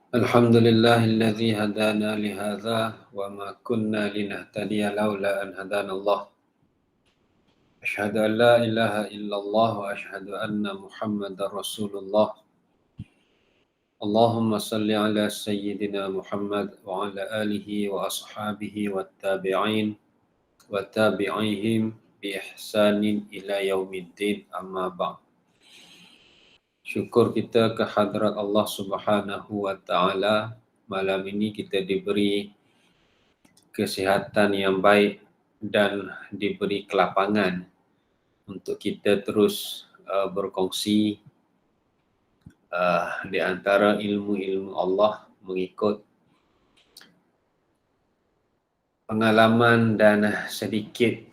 الحمد لله الذي هدانا لهذا وما كنا لنهتدي لولا أن هدانا الله أشهد أن لا إله إلا الله وأشهد أن محمدا رسول الله اللهم صل على سيدنا محمد وعلى آله وأصحابه والتابعين وتابعيهم بإحسان إلى يوم الدين أما بعد. Syukur kita kehadrat Allah Subhanahu wa Ta'ala. Malam ini kita diberi kesihatan yang baik dan diberi kelapangan untuk kita terus berkongsi di antara ilmu-ilmu Allah mengikut pengalaman dan sedikit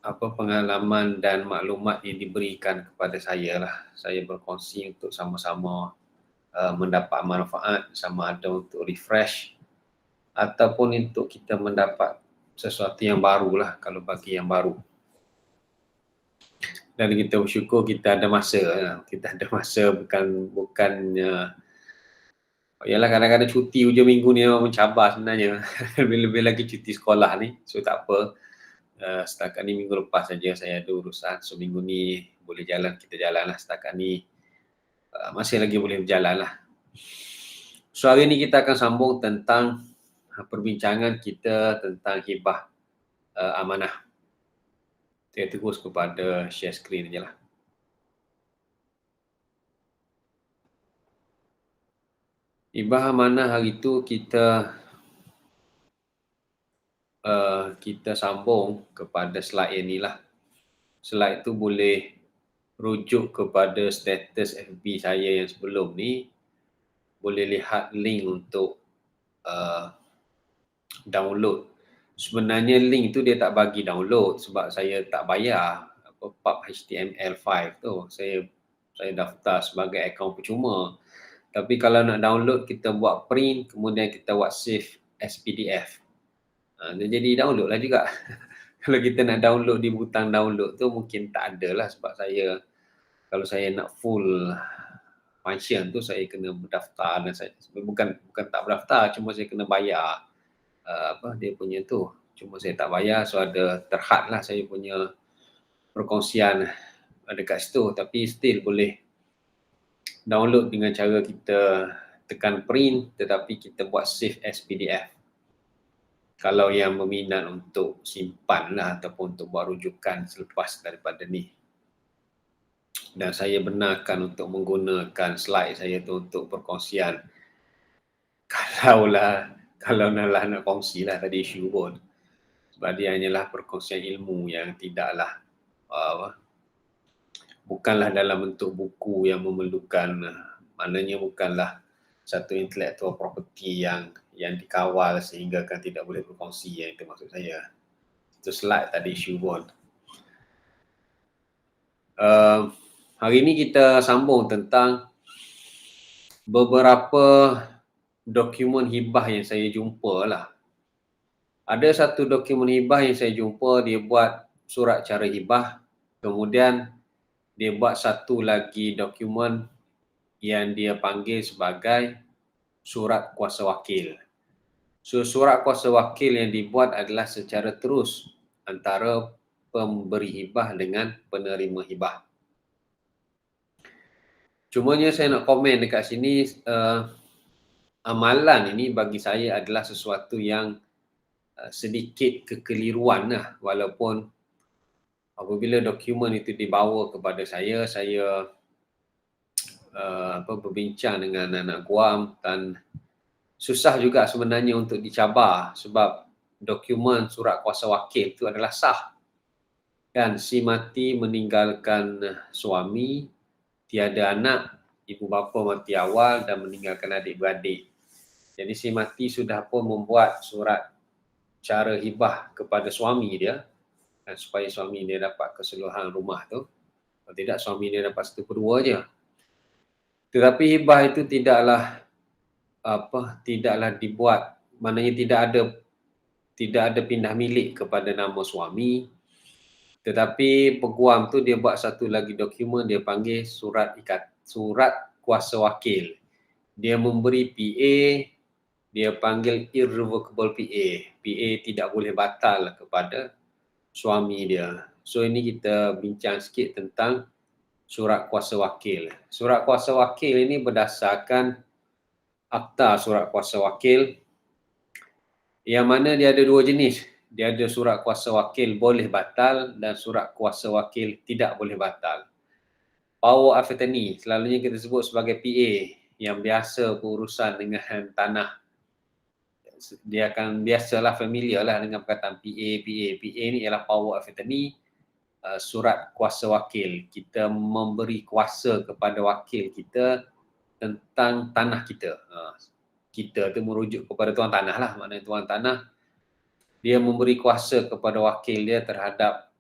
pengalaman dan maklumat yang diberikan kepada saya lah. Saya berkongsi untuk sama-sama mendapat manfaat, sama ada untuk refresh ataupun untuk kita mendapat sesuatu yang baru lah kalau bagi yang baru. Dan kita bersyukur kita ada masa, bukannya yalah kadang-kadang cuti hujung minggu ni memang mencabar sebenarnya. Lebih-lebih lagi cuti sekolah ni. So tak apa. Setakat ni minggu lepas saja saya ada urusan. So minggu ni boleh jalan, kita jalan lah. Setakat ni masih lagi boleh berjalan lah. So hari ni kita akan sambung tentang perbincangan kita tentang hibah amanah. Saya terus kepada share screen je lah. Hibah amanah hari tu kita sambung kepada slide yang ni lah. Slide tu boleh rujuk kepada status FB saya yang sebelum ni. Boleh lihat link untuk download. Sebenarnya link tu dia tak bagi download sebab saya tak bayar pub HTML5 tu. Saya daftar sebagai akaun percuma. Tapi kalau nak download, kita buat print, kemudian kita buat save as PDF. Dia jadi download lah juga. Kalau kita nak download di butang download tu mungkin tak ada lah sebab kalau saya nak full function tu saya kena berdaftar dan saya bukan tak berdaftar, cuma saya kena bayar dia punya tu. Cuma saya tak bayar, so ada terhad lah saya punya perkongsian dekat situ, tapi still boleh download dengan cara kita tekan print tetapi kita buat save as PDF. Kalau yang berminat untuk simpan lah ataupun untuk buat rujukan selepas daripada ni. Dan saya benarkan untuk menggunakan slide saya tu untuk perkongsian. Kalau nak kongsi lah tadi isu pun. Sebab dia hanyalah perkongsian ilmu yang tidaklah bukanlah dalam bentuk buku yang memerlukan, maknanya bukanlah satu intellectual property yang dikawal sehingga kan tidak boleh berkongsi, yang itu maksud saya. Itu slide tadi isu pun. Hari ini kita sambung tentang beberapa dokumen hibah yang saya jumpa lah. Ada satu dokumen hibah yang saya jumpa, dia buat surat cara hibah, kemudian dia buat satu lagi dokumen yang dia panggil sebagai surat kuasa wakil. So surat kuasa wakil yang dibuat adalah secara terus antara pemberi hibah dengan penerima hibah. Cumanya saya nak komen dekat sini, amalan ini bagi saya adalah sesuatu yang sedikit kekeliruan lah, walaupun apabila dokumen itu dibawa kepada saya berbincang dengan anak Guam, dan susah juga sebenarnya untuk dicabar sebab dokumen surat kuasa wakil itu adalah sah. Dan si mati meninggalkan suami, tiada anak, ibu bapa mati awal dan meninggalkan adik-beradik. Jadi si mati sudah pun membuat surat cara hibah kepada suami dia, dan supaya suami dia dapat keseluruhan rumah tu. Kalau tidak, suami dia dapat 1/2 je. Tetapi hibah itu tidaklah dibuat, maknanya tidak ada pindah milik kepada nama suami, tetapi peguam tu dia buat satu lagi dokumen, dia panggil surat kuasa wakil. dia memberi PA, dia panggil irrevocable PA. PA tidak boleh batal kepada suami dia. So ini kita bincang sikit tentang surat kuasa wakil. Surat kuasa wakil ini berdasarkan Akta Surat Kuasa Wakil, yang mana dia ada dua jenis. Dia ada surat kuasa wakil boleh batal dan surat kuasa wakil tidak boleh batal. Power of attorney selalunya kita sebut sebagai PA, yang biasa berurusan dengan tanah. Dia akan biasalah familiar lah dengan perkataan PA. PA ni ialah power of attorney, surat kuasa wakil. Kita memberi kuasa kepada wakil kita tentang tanah kita. Kita tu merujuk kepada tuan tanah lah. Maknanya tuan tanah, dia memberi kuasa kepada wakil dia terhadap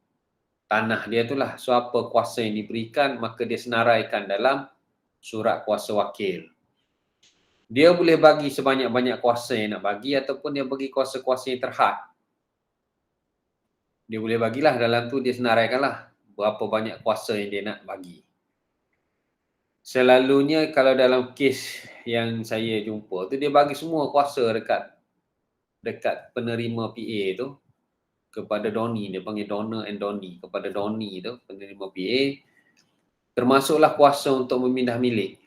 tanah dia tu lah. So apa kuasa yang diberikan, maka dia senaraikan dalam surat kuasa wakil. Dia boleh bagi sebanyak-banyak kuasa yang nak bagi, ataupun dia bagi kuasa-kuasa yang terhad. Dia boleh bagilah, dalam tu dia senaraikan lah berapa banyak kuasa yang dia nak bagi. Selalunya kalau dalam kes yang saya jumpa tu, dia bagi semua kuasa dekat penerima PA tu kepada Doni. Dia panggil donor and Doni. Kepada Doni tu, penerima PA, termasuklah kuasa untuk memindah milik.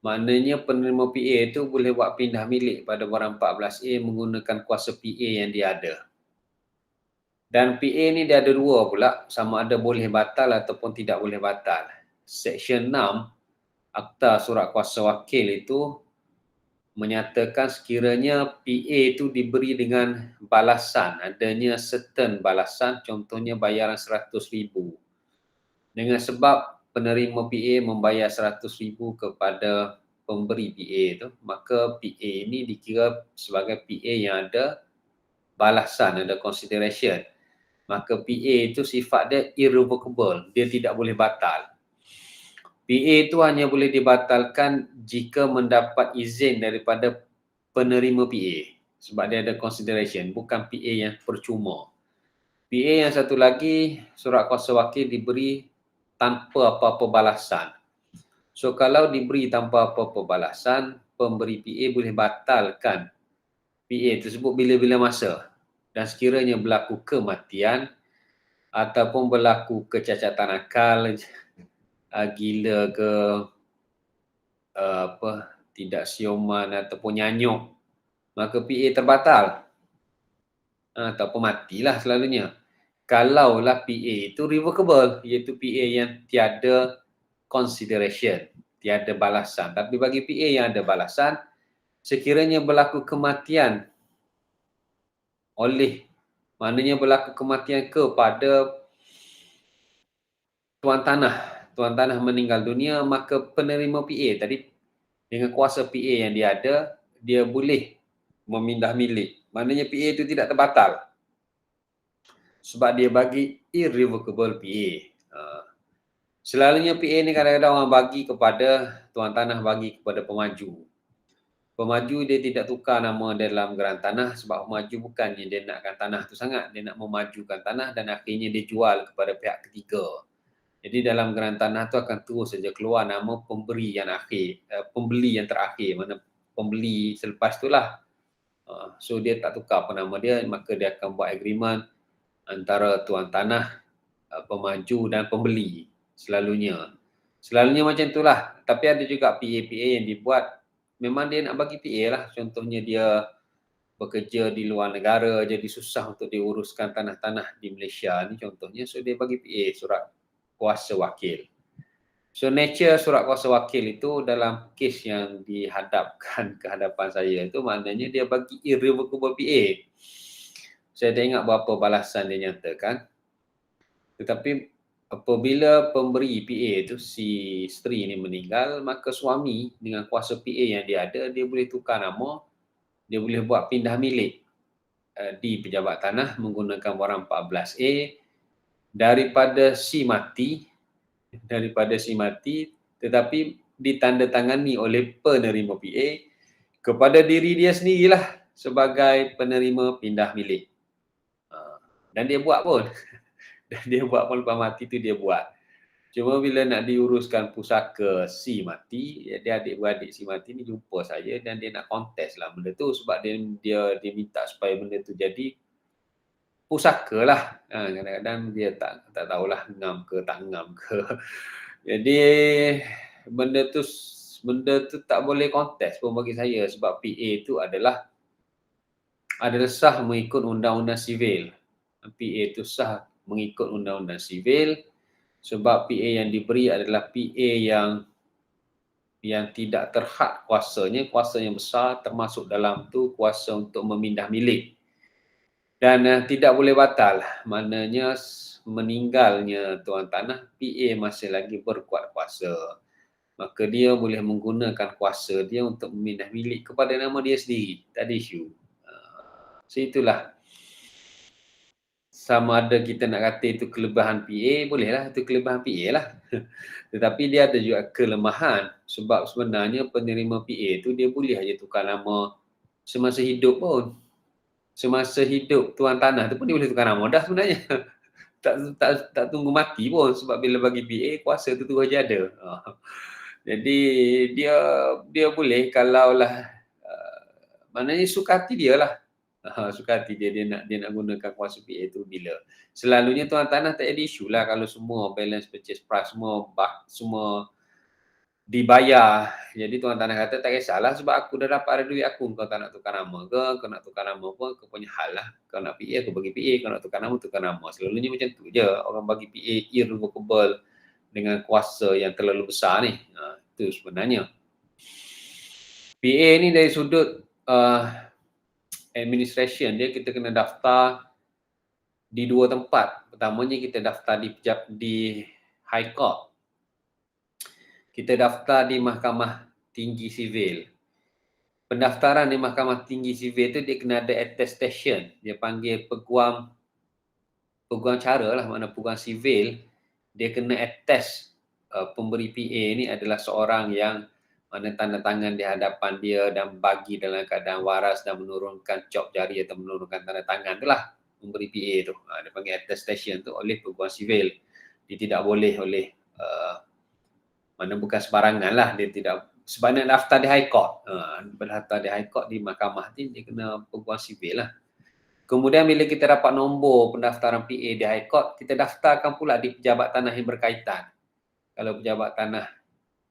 Maknanya penerima PA tu boleh buat pindah milik pada barang 14A menggunakan kuasa PA yang dia ada. Dan PA ni dia ada dua pula, sama ada boleh batal ataupun tidak boleh batal. Seksyen 6 Akta Surat Kuasa Wakil itu menyatakan sekiranya PA itu diberi dengan balasan, adanya certain balasan, contohnya bayaran 100,000. Dengan sebab penerima PA membayar 100,000 kepada pemberi PA itu, maka PA ini dikira sebagai PA yang ada balasan, ada consideration. Maka PA itu sifat dia irrevocable, dia tidak boleh batal. PA itu hanya boleh dibatalkan jika mendapat izin daripada penerima PA. Sebab dia ada consideration, bukan PA yang percuma. PA yang satu lagi, surat kuasa wakil diberi tanpa apa-apa balasan. So kalau diberi tanpa apa-apa balasan, pemberi PA boleh batalkan PA tersebut bila-bila masa. Dan sekiranya berlaku kematian ataupun berlaku kecacatan akal, gila ke tidak siuman ataupun nyanyuk, maka PA terbatal ataupun matilah selalunya. Kalaulah PA itu revocable, iaitu PA yang tiada consideration, tiada balasan. Tapi bagi PA yang ada balasan, sekiranya berlaku kematian maknanya berlaku kematian kepada tuan tanah meninggal dunia, maka penerima PA tadi dengan kuasa PA yang dia ada, dia boleh memindah milik. Maknanya PA itu tidak terbatal sebab dia bagi irrevocable PA. Selalunya PA ni kadang-kadang orang bagi kepada tuan tanah, bagi kepada pemaju. Pemaju dia tidak tukar nama dalam geran tanah sebab pemaju bukannya dia nakkan tanah tu sangat, dia nak memajukan tanah dan akhirnya dia jual kepada pihak ketiga. Jadi dalam geran tanah tu akan terus saja keluar nama pemberi yang akhir, pembeli yang terakhir, mana pembeli selepas itulah. So dia tak tukar apa nama dia, maka dia akan buat agreement antara tuan tanah, pemaju dan pembeli selalunya. Selalunya macam itulah. Tapi ada juga PA-PA yang dibuat memang dia nak bagi PA lah. Contohnya dia bekerja di luar negara, jadi susah untuk diuruskan tanah-tanah di Malaysia ni contohnya. So dia bagi PA, surat kuasa wakil. So nature surat kuasa wakil itu dalam kes yang dihadapkan ke hadapan saya itu maknanya dia bagi irrevocable PA. Saya tak ingat berapa balasan dia nyatakan. Tetapi apabila pemberi PA itu si isteri ini meninggal, maka suami dengan kuasa PA yang dia ada, dia boleh tukar nama, dia boleh buat pindah milik di pejabat tanah menggunakan barang 14A daripada si mati tetapi ditandatangani oleh penerima PA kepada diri dia sendirilah sebagai penerima pindah milik. Dan dia buat pun. Dan dia buat pun lepas mati tu dia buat. Cuma bila nak diuruskan pusaka si mati, dia adik-beradik si mati ni jumpa saya dan dia nak kontes lah benda tu sebab dia minta supaya benda tu jadi pusaka lah. Kadang-kadang dia tak tahulah ngam ke tak ngam ke. Jadi benda tu tak boleh kontes pun bagi saya sebab PA tu adalah sah mengikut undang-undang sivil. PA tu sah mengikut undang-undang sivil sebab PA yang diberi adalah PA yang tidak terhad kuasanya besar, termasuk dalam tu kuasa untuk memindah milik. Dan tidak boleh batal, maknanya meninggalnya tuan tanah, PA masih lagi berkuat kuasa. Maka dia boleh menggunakan kuasa dia untuk memindah milik kepada nama dia sendiri. Tak ada isu. So itulah. Sama ada kita nak kata itu kelebihan PA, bolehlah itu kelebihan PA lah. Tetapi dia ada juga kelemahan sebab sebenarnya penerima PA tu dia boleh aja tukar nama semasa hidup pun. Semasa hidup tuan tanah tu pun dia boleh tukar nama dah sebenarnya. tak tunggu mati pun sebab bila bagi PA kuasa tu terus aja ada. Jadi dia boleh kalaulah maknanya suka hati dia lah. Suka hati dia nak gunakan kuasa PA tu bila. Selalunya tuan tanah tak ada isu lah kalau semua balance purchase price semua dibayar. Jadi tuan tanah kata tak kisahlah sebab aku dah dapat ada duit aku, kau tak nak tukar nama ke, kau nak tukar nama pun kau punya hal lah. Kau nak PA aku bagi PA, kau nak tukar nama. Selalunya macam tu je orang bagi PA irrevocable dengan kuasa yang terlalu besar ni. Itu sebenarnya. PA ni dari sudut administration dia, kita kena daftar di 2 tempat. Pertamanya kita daftar di High Court. Kita daftar di Mahkamah Tinggi Sivil. Pendaftaran di Mahkamah Tinggi Sivil tu dia kena ada attestation. Dia panggil peguam cara lah, makna peguam sivil. Dia kena attest pemberi PA ni adalah seorang yang mana tanda tangan di hadapan dia dan bagi dalam keadaan waras dan menurunkan cop jari atau menurunkan tanda tangan tu lah memberi PA tu. Dia panggil attestation tu oleh peguam sivil. Dia tidak boleh oleh mana bukan sembarangan lah. Dia tidak sebab nak daftar di High Court. Daftar di High Court di mahkamah ni dia kena peguam sivil lah. Kemudian bila kita dapat nombor pendaftaran PA di High Court, kita daftarkan pula di pejabat tanah yang berkaitan. Kalau pejabat tanah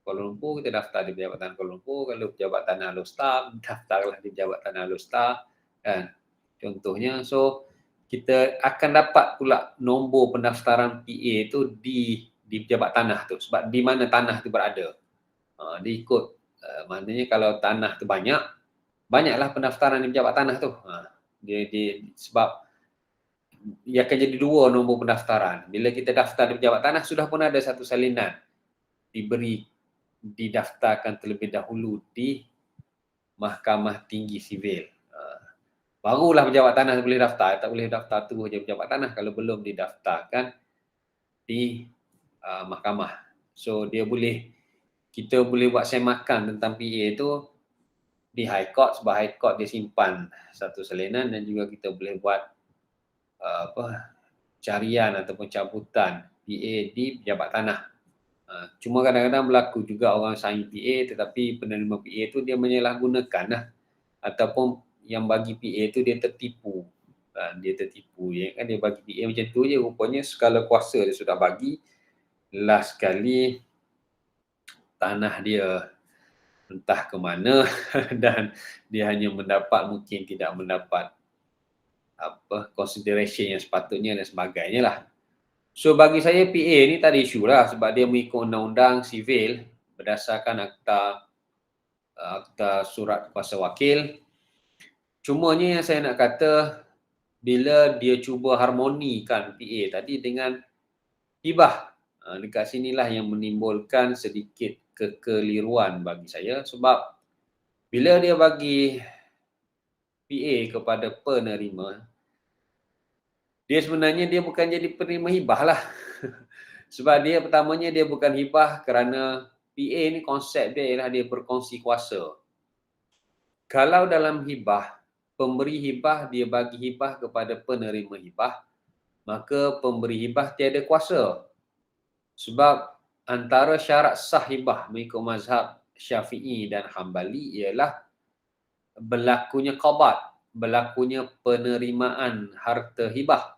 Kuala Lumpur, kita daftar di pejabat tanah Kuala Lumpur. Kalau pejabat tanah Alor-Star, daftarlah di pejabat tanah Alor-Star. Kan? Contohnya, so kita akan dapat pula nombor pendaftaran PA itu di pejabat tanah tu. Sebab di mana tanah tu berada. Dia ikut, maknanya kalau tanah tu banyaklah pendaftaran di pejabat tanah tu. Sebab ia akan jadi 2 nombor pendaftaran. Bila kita daftar di pejabat tanah, sudah pun ada satu salinan didaftarkan terlebih dahulu di Mahkamah Tinggi Sivil. Barulah pejabat tanah boleh daftar. Tak boleh daftar tu je pejabat tanah kalau belum didaftarkan di mahkamah. So kita boleh buat semakan tentang PA tu di High Court sebab High Court dia simpan satu salinan dan juga kita boleh buat carian ataupun cabutan PA di pejabat tanah. Cuma kadang-kadang berlaku juga orang sign PA tetapi penerima PA tu dia menyalahgunakan lah. Ataupun yang bagi PA tu dia tertipu. Dia bagi PA macam tu je, rupanya skala kuasa dia sudah bagi. Last sekali tanah dia entah ke mana dan dia hanya mungkin tidak mendapat consideration yang sepatutnya dan sebagainya lah. So bagi saya PA ni tak ada isu lah sebab dia mengikut undang-undang sivil berdasarkan akta surat kuasa wakil. Cumanya yang saya nak kata bila dia cuba harmonikan PA tadi dengan hibah, dekat sinilah yang menimbulkan sedikit kekeliruan bagi saya sebab bila dia bagi PA kepada penerima, dia sebenarnya bukan jadi penerima hibah lah. Sebab dia pertamanya dia bukan hibah kerana PA ni konsep dia ialah dia berkongsi kuasa. Kalau dalam hibah, pemberi hibah dia bagi hibah kepada penerima hibah, maka pemberi hibah tiada kuasa. Sebab antara syarat sah hibah mengikut mazhab Syafi'i dan Hambali ialah berlakunya qabat, berlakunya penerimaan harta hibah.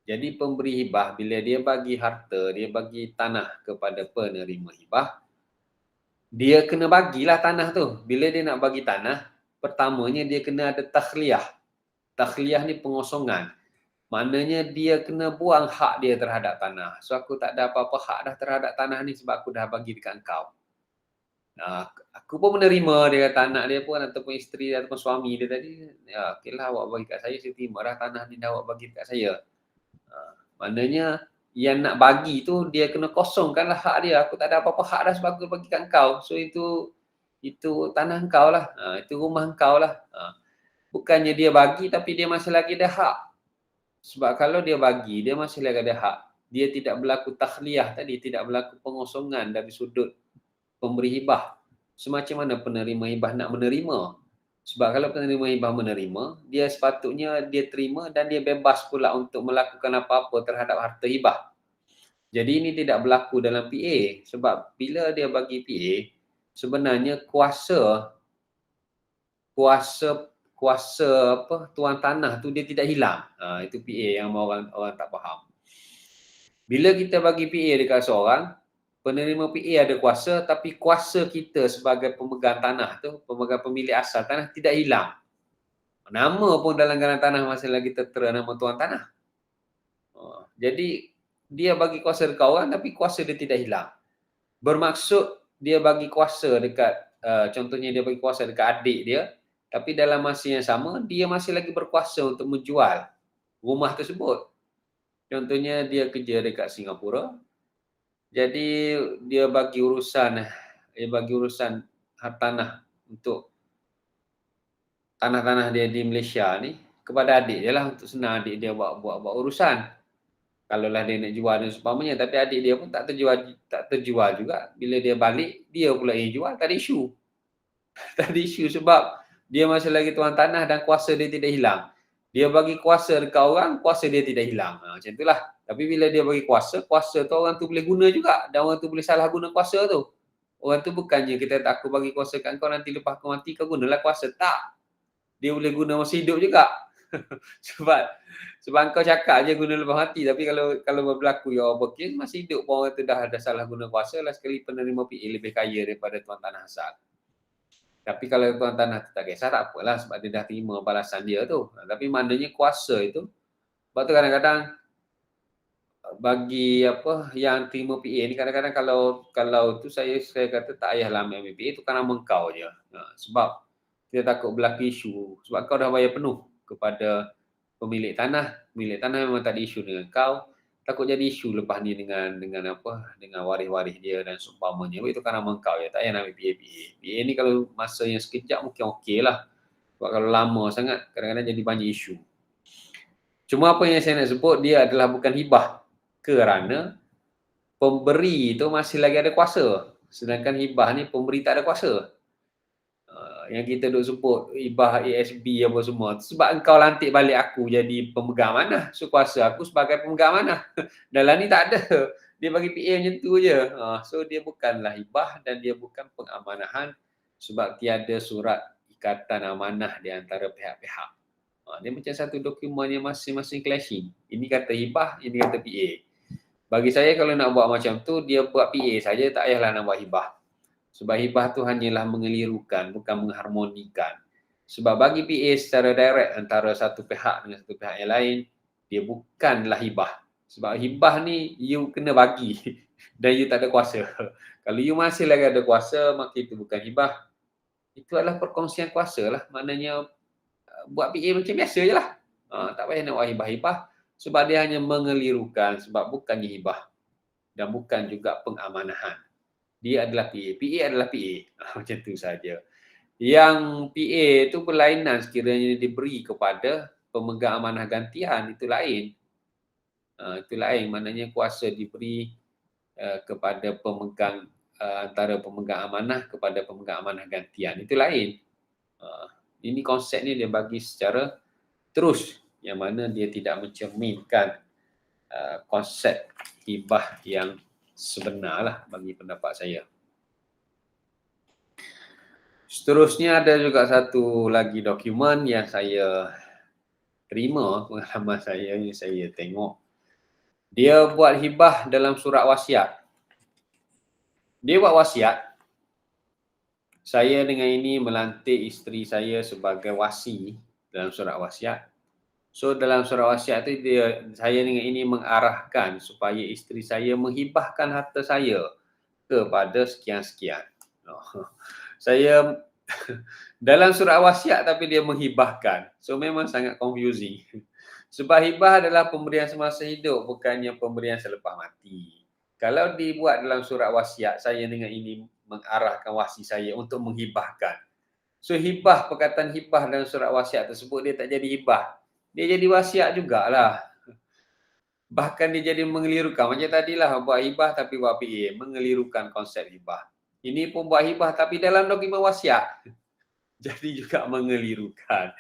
Jadi pemberi hibah bila dia bagi harta, dia bagi tanah kepada penerima hibah, dia kena bagilah tanah tu. Bila dia nak bagi tanah, pertamanya dia kena ada takhliyah. Takhliyah ni pengosongan. Maknanya dia kena buang hak dia terhadap tanah. So aku tak ada apa-apa hak dah terhadap tanah ni sebab aku dah bagi dekat engkau. Nah, aku pun menerima dia kata anak dia pun ataupun isteri dia ataupun suami dia tadi, ya okeylah awak bagi kat saya terima dah tanah ni dah awak bagi dekat saya. Maknanya yang nak bagi tu dia kena kosongkanlah hak dia. Aku tak ada apa-apa hak dah sebab aku bagi kat engkau. So itu tanah engkau lah. Itu rumah engkau lah. Bukannya dia bagi tapi dia masih lagi ada hak. Sebab kalau dia bagi, dia masih lagi ada hak. Dia tidak berlaku takhliyah tadi, tidak berlaku pengosongan dari sudut pemberi hibah. Semacam mana penerima hibah nak menerima. Sebab kalau penerima hibah menerima, dia sepatutnya dia terima dan dia bebas pula untuk melakukan apa-apa terhadap harta hibah. Jadi ini tidak berlaku dalam PA. Sebab bila dia bagi PA, sebenarnya kuasa apa tuan tanah tu dia tidak hilang. Itu PA yang orang tak faham. Bila kita bagi PA dekat seorang, penerima PA ada kuasa tapi kuasa kita sebagai pemegang tanah tu, pemegang pemilik asal tanah tidak hilang. Nama pun dalam geran tanah masih lagi tertera nama tuan tanah. Jadi dia bagi kuasa dekat orang tapi kuasa dia tidak hilang. Bermaksud dia bagi kuasa dekat contohnya dia bagi kuasa dekat adik dia, tapi dalam masa yang sama dia masih lagi berkuasa untuk menjual rumah tersebut. Contohnya dia kerja dekat Singapura. Jadi dia bagi urusan tanah untuk tanah-tanah dia di Malaysia ni kepada adik dia lah untuk senang adik dia buat urusan. Kalaulah dia nak jual dan seumpamanya, tapi adik dia pun tak terjual juga. Bila dia balik, dia pula yang jual, tak ada isu. Tak ada isu sebab dia masih lagi tuan tanah dan kuasa dia tidak hilang. Dia bagi kuasa dekat orang, kuasa dia tidak hilang. Macam itulah. Tapi bila dia bagi kuasa tu orang tu boleh guna juga dan orang tu boleh salah guna kuasa tu. Orang tu bukannya kita tak aku bagi kuasa kat kau nanti lepas kau mati kau gunalah kuasa. Tak. Dia boleh guna masa hidup juga. sebab kau cakap je guna lepas mati tapi kalau berlaku your overkill masih hidup pun orang tu dah ada salah guna kuasa lah sekali penerima PA lebih kaya daripada tuan tanah asal. Tapi kalau tuan tanah tu tak kisah tak apalah sebab dia dah terima balasan dia tu. Tapi maknanya kuasa itu sebab tu kadang-kadang bagi apa yang terima PA ni kadang-kadang kalau tu saya kata tak payahlah ambil PA tu kerana mengkau je. Sebab kita takut berlaku isu sebab kau dah bayar penuh kepada pemilik tanah memang tak ada isu dengan kau, takut jadi isu lepas ni dengan waris-waris dia dan seumpamanya. Itu kerana mengkau ya, tak payah nak ambil PA. PA ni kalau masa yang sekejap mungkin okey lah. Sebab kalau lama sangat kadang-kadang jadi banyak isu. Cuma apa yang saya nak sebut dia adalah bukan hibah kerana pemberi tu masih lagi ada kuasa. Sedangkan hibah ni pemberi tak ada kuasa. Yang kita duk sebut hibah ASB apa semua sebab engkau lantik balik aku jadi pemegang amanah, so kuasa aku sebagai pemegang amanah. Dalam ni tak ada, dia bagi PA macam tu je. So dia bukanlah hibah dan dia bukan pengamanahan sebab tiada surat ikatan amanah di antara pihak-pihak. Dia macam satu dokumen yang masing-masing clashing. Ini kata hibah, ini kata PA. Bagi saya kalau nak buat macam tu dia buat PA saja, tak payahlah nak buat hibah. Sebab hibah tu hanyalah mengelirukan, bukan mengharmonikan. Sebab bagi PA secara direct antara satu pihak dengan satu pihak yang lain, dia bukanlah hibah. Sebab hibah ni you kena bagi dan you tak ada kuasa. Kalau you masih lagi ada kuasa, maka itu bukan hibah. Itu adalah perkongsian kuasa lah. Maknanya buat PA macam biasa je lah. Tak payah nak buat hibah-hibah sebab dia hanya mengelirukan sebab bukannya hibah dan bukan juga pengamanahan. Dia adalah PA. PA adalah PA. Macam tu saja. Yang PA tu berlainan sekiranya diberi kepada pemegang amanah gantian, itu lain. Itu lain. Maknanya kuasa diberi kepada pemegang antara pemegang amanah kepada pemegang amanah gantian. Itu lain. Ini konsep ni dia bagi secara terus yang mana dia tidak mencerminkan konsep hibah yang sebenar lah bagi pendapat saya. Seterusnya ada juga satu lagi dokumen yang saya terima, pengalaman saya ni saya tengok. Dia buat hibah dalam surat wasiat. Dia buat wasiat, saya dengan ini melantik isteri saya sebagai wasi dalam surat wasiat. So dalam surat wasiat tu saya dengan ini mengarahkan supaya isteri saya menghibahkan harta saya kepada sekian-sekian. Saya dalam surat wasiat tapi dia menghibahkan. So memang sangat confusing. Sebab hibah adalah pemberian semasa hidup, bukannya pemberian selepas mati. Kalau dibuat dalam surat wasiat, saya dengan ini mengarahkan wasi saya untuk menghibahkan. So hibah, perkataan hibah dalam surat wasiat tersebut dia tak jadi hibah. Dia jadi wasiat jugalah. Bahkan dia jadi mengelirukan. Macam tadilah buat hibah tapi buat PA. Mengelirukan konsep hibah. Ini pun buat hibah tapi dalam dokumen wasiat. Jadi juga mengelirukan.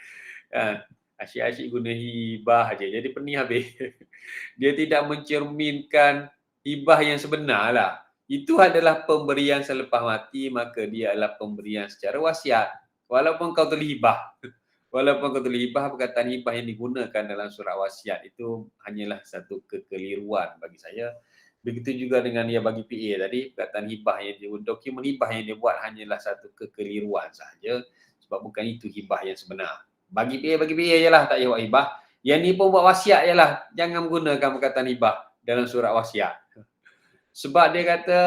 Asyik-asyik guna hibah aja. Jadi pening habis. Dia tidak mencerminkan hibah yang sebenar lah. Itu adalah pemberian selepas mati, maka dia adalah pemberian secara wasiat. Walaupun kau tulis hibah. Walaupun kau tulis hibah, perkataan hibah yang digunakan dalam surat wasiat itu hanyalah satu kekeliruan bagi saya. Begitu juga dengan dia bagi PA tadi, perkataan hibah yang dia, dokumen hibah yang dia buat hanyalah satu kekeliruan sahaja. Sebab bukan itu hibah yang sebenar. Bagi PA je lah, tak payah buat hibah. Yang ni pun buat wasiat je lah. Jangan menggunakan perkataan hibah dalam surat wasiat. Sebab dia kata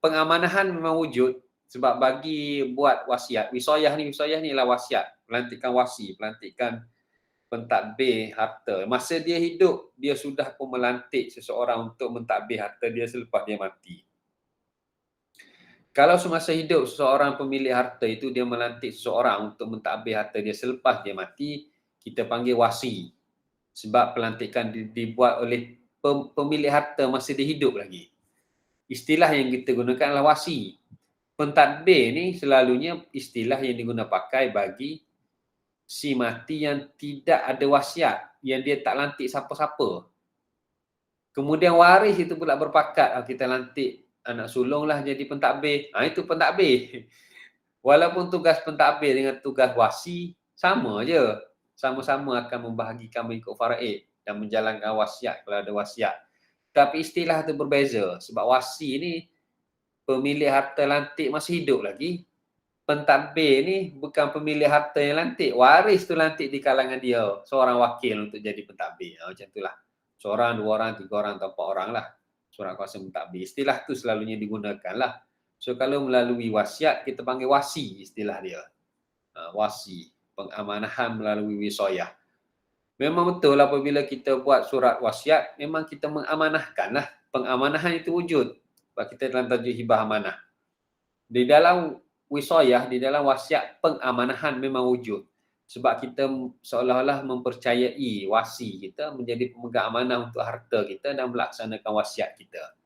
pengamanahan memang wujud. Sebab bagi buat wasiat, wisoyah ni ialah wasiat. Pelantikan wasi, pelantikan pentadbir harta. Masa dia hidup, dia sudah pun melantik seseorang untuk mentadbir harta dia selepas dia mati. Kalau semasa hidup seseorang pemilik harta itu dia melantik seseorang untuk mentadbir harta dia selepas dia mati, kita panggil wasi. Sebab pelantikan dibuat oleh pemilik harta masa dia hidup lagi. Istilah yang kita gunakan adalah wasi. Pentadbir ni selalunya istilah yang digunakan pakai bagi si mati yang tidak ada wasiat, yang dia tak lantik siapa-siapa. Kemudian waris itu pula berpakat, kita lantik anak sulung lah jadi pentadbir. Itu pentadbir. Walaupun tugas pentadbir dengan tugas wasi sama je. Sama-sama akan membahagikan mengikut faraid dan menjalankan wasiat kalau ada wasiat. Tapi istilah itu berbeza. Sebab wasi ni pemilik harta lantik masih hidup lagi. Pentadbir ni bukan pemilik harta yang lantik. Waris tu lantik di kalangan dia. Seorang wakil untuk jadi pentadbir. Macam itulah. Seorang, dua orang, tiga orang atau empat orang lah. Surat kuasa pentadbir. Istilah tu selalunya digunakan lah. So kalau melalui wasiat, kita panggil wasi istilah dia. Wasi. Pengamanahan melalui wisoyah. Memang betul apabila kita buat surat wasiat, memang kita mengamanahkan lah. Pengamanahan itu wujud. Sebab kita dalam tajuk hibah amanah. Di dalam wisoyah, di dalam wasiat, pengamanahan memang wujud. Sebab kita seolah-olah mempercayai wasi kita menjadi pemegang amanah untuk harta kita dan melaksanakan wasiat kita.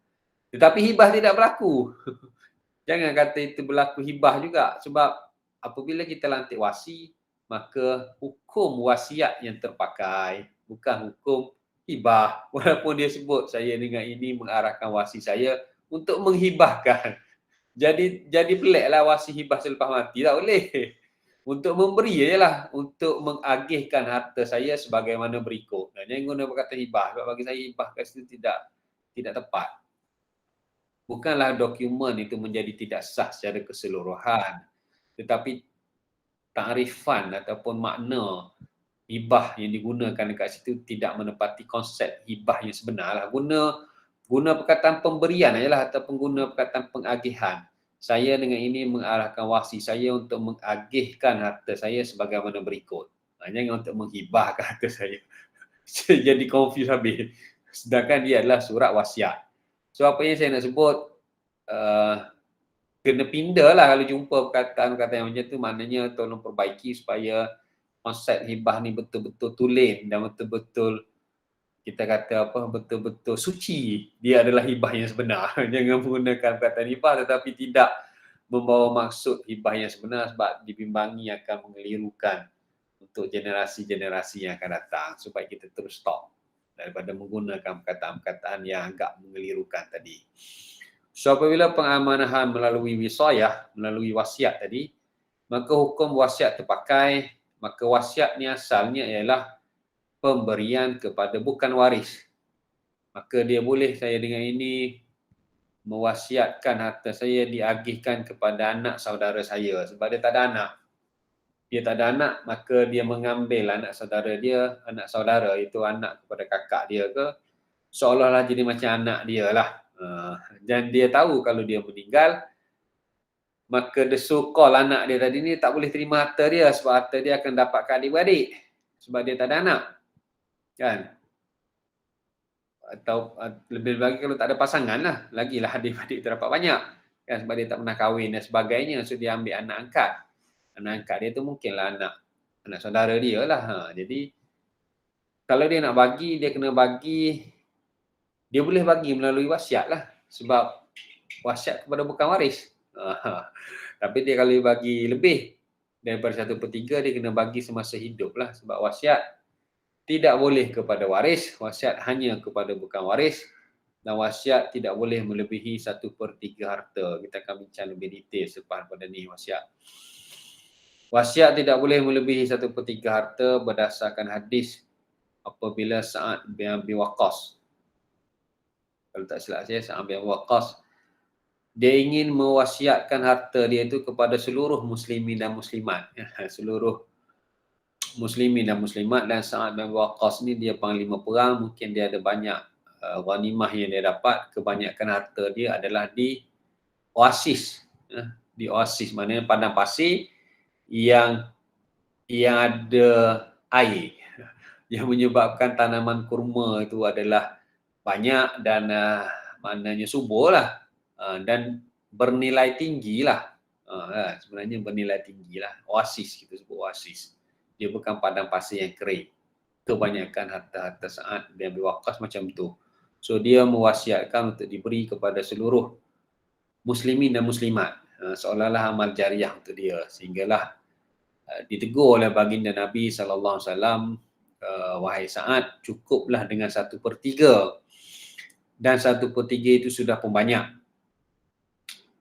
Tetapi hibah tidak berlaku. Jangan kata itu berlaku hibah juga. Sebab apabila kita lantik wasi, maka hukum wasiat yang terpakai, bukan hukum hibah. Walaupun dia sebut saya dengan ini mengarahkan wasi saya untuk menghibahkan. Jadi peliklah wasi hibah selepas mati. Tak boleh. Untuk memberi je lah. Untuk mengagihkan harta saya sebagaimana berikut. Jangan guna perkataan hibah. Sebab bagi saya hibah kat situ tidak tepat. Bukanlah dokumen itu menjadi tidak sah secara keseluruhan. Tetapi takrifan ataupun makna hibah yang digunakan dekat situ tidak menepati konsep hibah yang sebenar lah. Guna perkataan pemberian ajalah ataupun guna perkataan pengagihan. Saya dengan ini mengarahkan wasi saya untuk mengagihkan harta saya sebagaimana berikut. Jangan untuk menghibahkan harta saya. Jadi confuse habis. Sedangkan dia adalah surat wasiat. So apa yang saya nak sebut, kena pindah lah kalau jumpa perkataan-perkataan yang macam tu, maknanya tolong perbaiki supaya konsep hibah ni betul-betul tulen dan betul-betul kita kata apa, betul-betul suci. Dia adalah hibah yang sebenar. Jangan menggunakan perkataan hibah tetapi tidak membawa maksud hibah yang sebenar sebab dibimbangi akan mengelirukan untuk generasi-generasi yang akan datang supaya kita terus stop. daripada menggunakan perkataan-perkataan yang agak mengelirukan tadi. So apabila pengamanahan melalui wisayah, melalui wasiat tadi, maka hukum wasiat terpakai, maka wasiat ni asalnya ialah pemberian kepada bukan waris. Maka dia boleh saya dengan ini mewasiatkan harta saya diagihkan kepada anak saudara saya sebab dia tak ada anak. Dia tak ada anak, maka dia mengambil anak saudara itu anak kepada kakak dia ke, seolah-olah jadi macam anak dia lah. Dan dia tahu kalau dia meninggal, maka the so-called anak dia tadi ni tak boleh terima harta dia sebab harta dia akan dapatkan adik-beradik sebab dia tak ada anak. Kan? Atau lebih lagi kalau tak ada pasangan lah, lagilah adik-adik terdapat banyak kan, sebab dia tak pernah kahwin dan sebagainya, so dia ambil anak angkat dia tu mungkinlah anak saudara dia lah. Jadi kalau dia nak bagi, dia kena bagi, dia boleh bagi melalui wasiat lah sebab wasiat kepada bukan waris. Tapi dia kalau bagi lebih daripada 1/3, dia kena bagi semasa hidup lah sebab wasiat tidak boleh kepada waris, wasiat hanya kepada bukan waris, dan wasiat tidak boleh melebihi 1/3 harta. Kita akan bincang lebih detail selepas pada ni wasiat. Wasiat tidak boleh melebihi 1/3 harta berdasarkan hadis apabila Sa'ad bin Abi Waqqas, kalau tak silap saya, Sa'ad bin Abi Waqqas, dia ingin mewasiatkan harta dia itu kepada seluruh muslimin dan muslimat. Seluruh muslimin dan muslimat, dan Sa'ad bin Waqqas ni dia panglima perang, mungkin dia ada banyak ghanimah yang dia dapat, kebanyakan harta dia adalah di oasis. Di oasis maknanya padang pasir yang ada air, yang menyebabkan tanaman kurma itu adalah banyak dan maknanya subur lah, dan bernilai tinggi lah. Sebenarnya bernilai tinggi lah. Oasis, kita sebut oasis. Dia bukan padang pasir yang kering. Kebanyakan harta-harta Sa'ad bin Abi Waqqas macam tu. So dia mewasiatkan untuk diberi kepada seluruh muslimin dan muslimat, seolah-olah amal jariah untuk dia, sehinggalah ditegur oleh baginda Nabi SAW, wahai Sa'ad, cukuplah dengan 1/3, dan 1/3 itu sudah pun banyak.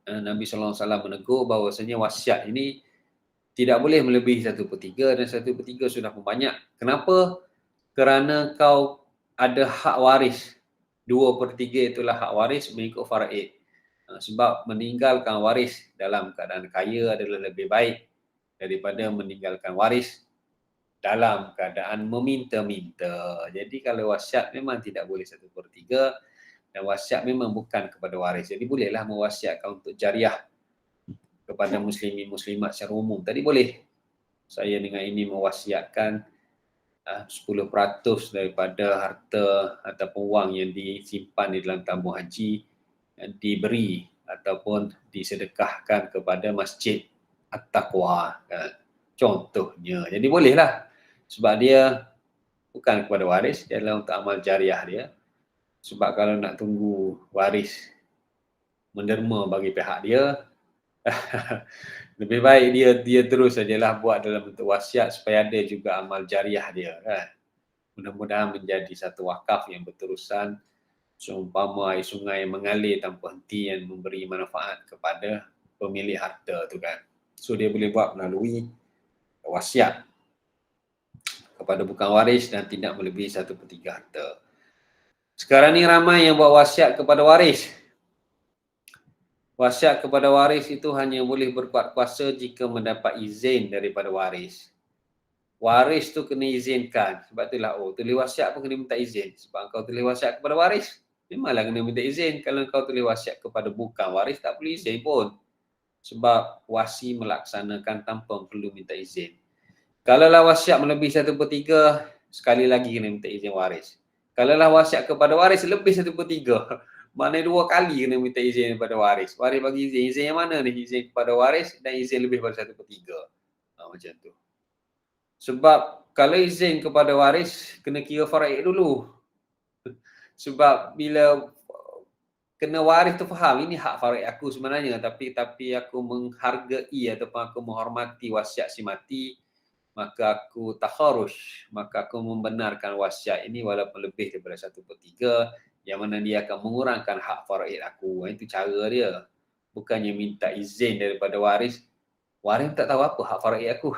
Nabi SAW menegur bahawasanya wasiat ini tidak boleh melebihi 1/3, dan 1/3 sudah pun banyak. Kenapa? Kerana kau ada hak waris. 2/3 itulah hak waris mengikut faraid. Sebab meninggalkan waris dalam keadaan kaya adalah lebih baik daripada meninggalkan waris dalam keadaan meminta-minta. Jadi kalau wasiat memang tidak boleh 1/3, dan wasiat memang bukan kepada waris. Jadi bolehlah mewasiatkan untuk jariah kepada muslimin muslimat secara umum. Tadi boleh. Saya dengan ini mewasiatkan 10% daripada harta ataupun wang yang disimpan di dalam tabung haji diberi ataupun disedekahkan kepada Masjid At-Taqwa, kan? Contohnya. Jadi bolehlah. Sebab dia bukan kepada waris, dia adalah untuk amal jariah dia. Sebab kalau nak tunggu waris menderma bagi pihak dia, lebih baik dia terus sajalah buat dalam bentuk wasiat supaya ada juga amal jariah dia, kan? Mudah-mudahan menjadi satu wakaf yang berterusan, seumpama air sungai mengalir tanpa henti, yang memberi manfaat kepada pemilik harta tu, kan? So dia boleh buat melalui wasiat kepada bukan waris dan tidak melebihi 1/3 harta. Sekarang ni ramai yang buat wasiat kepada waris. Wasiat kepada waris itu hanya boleh berkuat kuasa jika mendapat izin daripada waris. Waris tu kena izinkan. Sebab itulah, tulis wasiat pun kena minta izin. Sebab kau tulis wasiat kepada waris, memanglah kena minta izin. Kalau kau tulis wasiat kepada bukan waris, tak perlu izin pun. Sebab wasi melaksanakan tanpa perlu minta izin. Kalaulah wasiat melebihi 1/3, sekali lagi kena minta izin waris. Kalaulah wasiat kepada waris lebih 1/3, maknanya 2 kali kena minta izin kepada waris. Waris bagi izin. Izin yang mana ni? Izin kepada waris dan izin lebih pada 1/3. Macam tu. Sebab kalau izin kepada waris, kena kira faraid dulu. Sebab bila kena waris tu faham, ini hak faraid aku sebenarnya, tapi aku menghargai ataupun aku menghormati wasiat si mati, maka aku takharush, maka aku membenarkan wasiat ini walaupun lebih daripada 1/3, yang mana dia akan mengurangkan hak faraid aku. Itu cara dia. Bukannya minta izin daripada waris. Waris tak tahu apa hak faraid aku.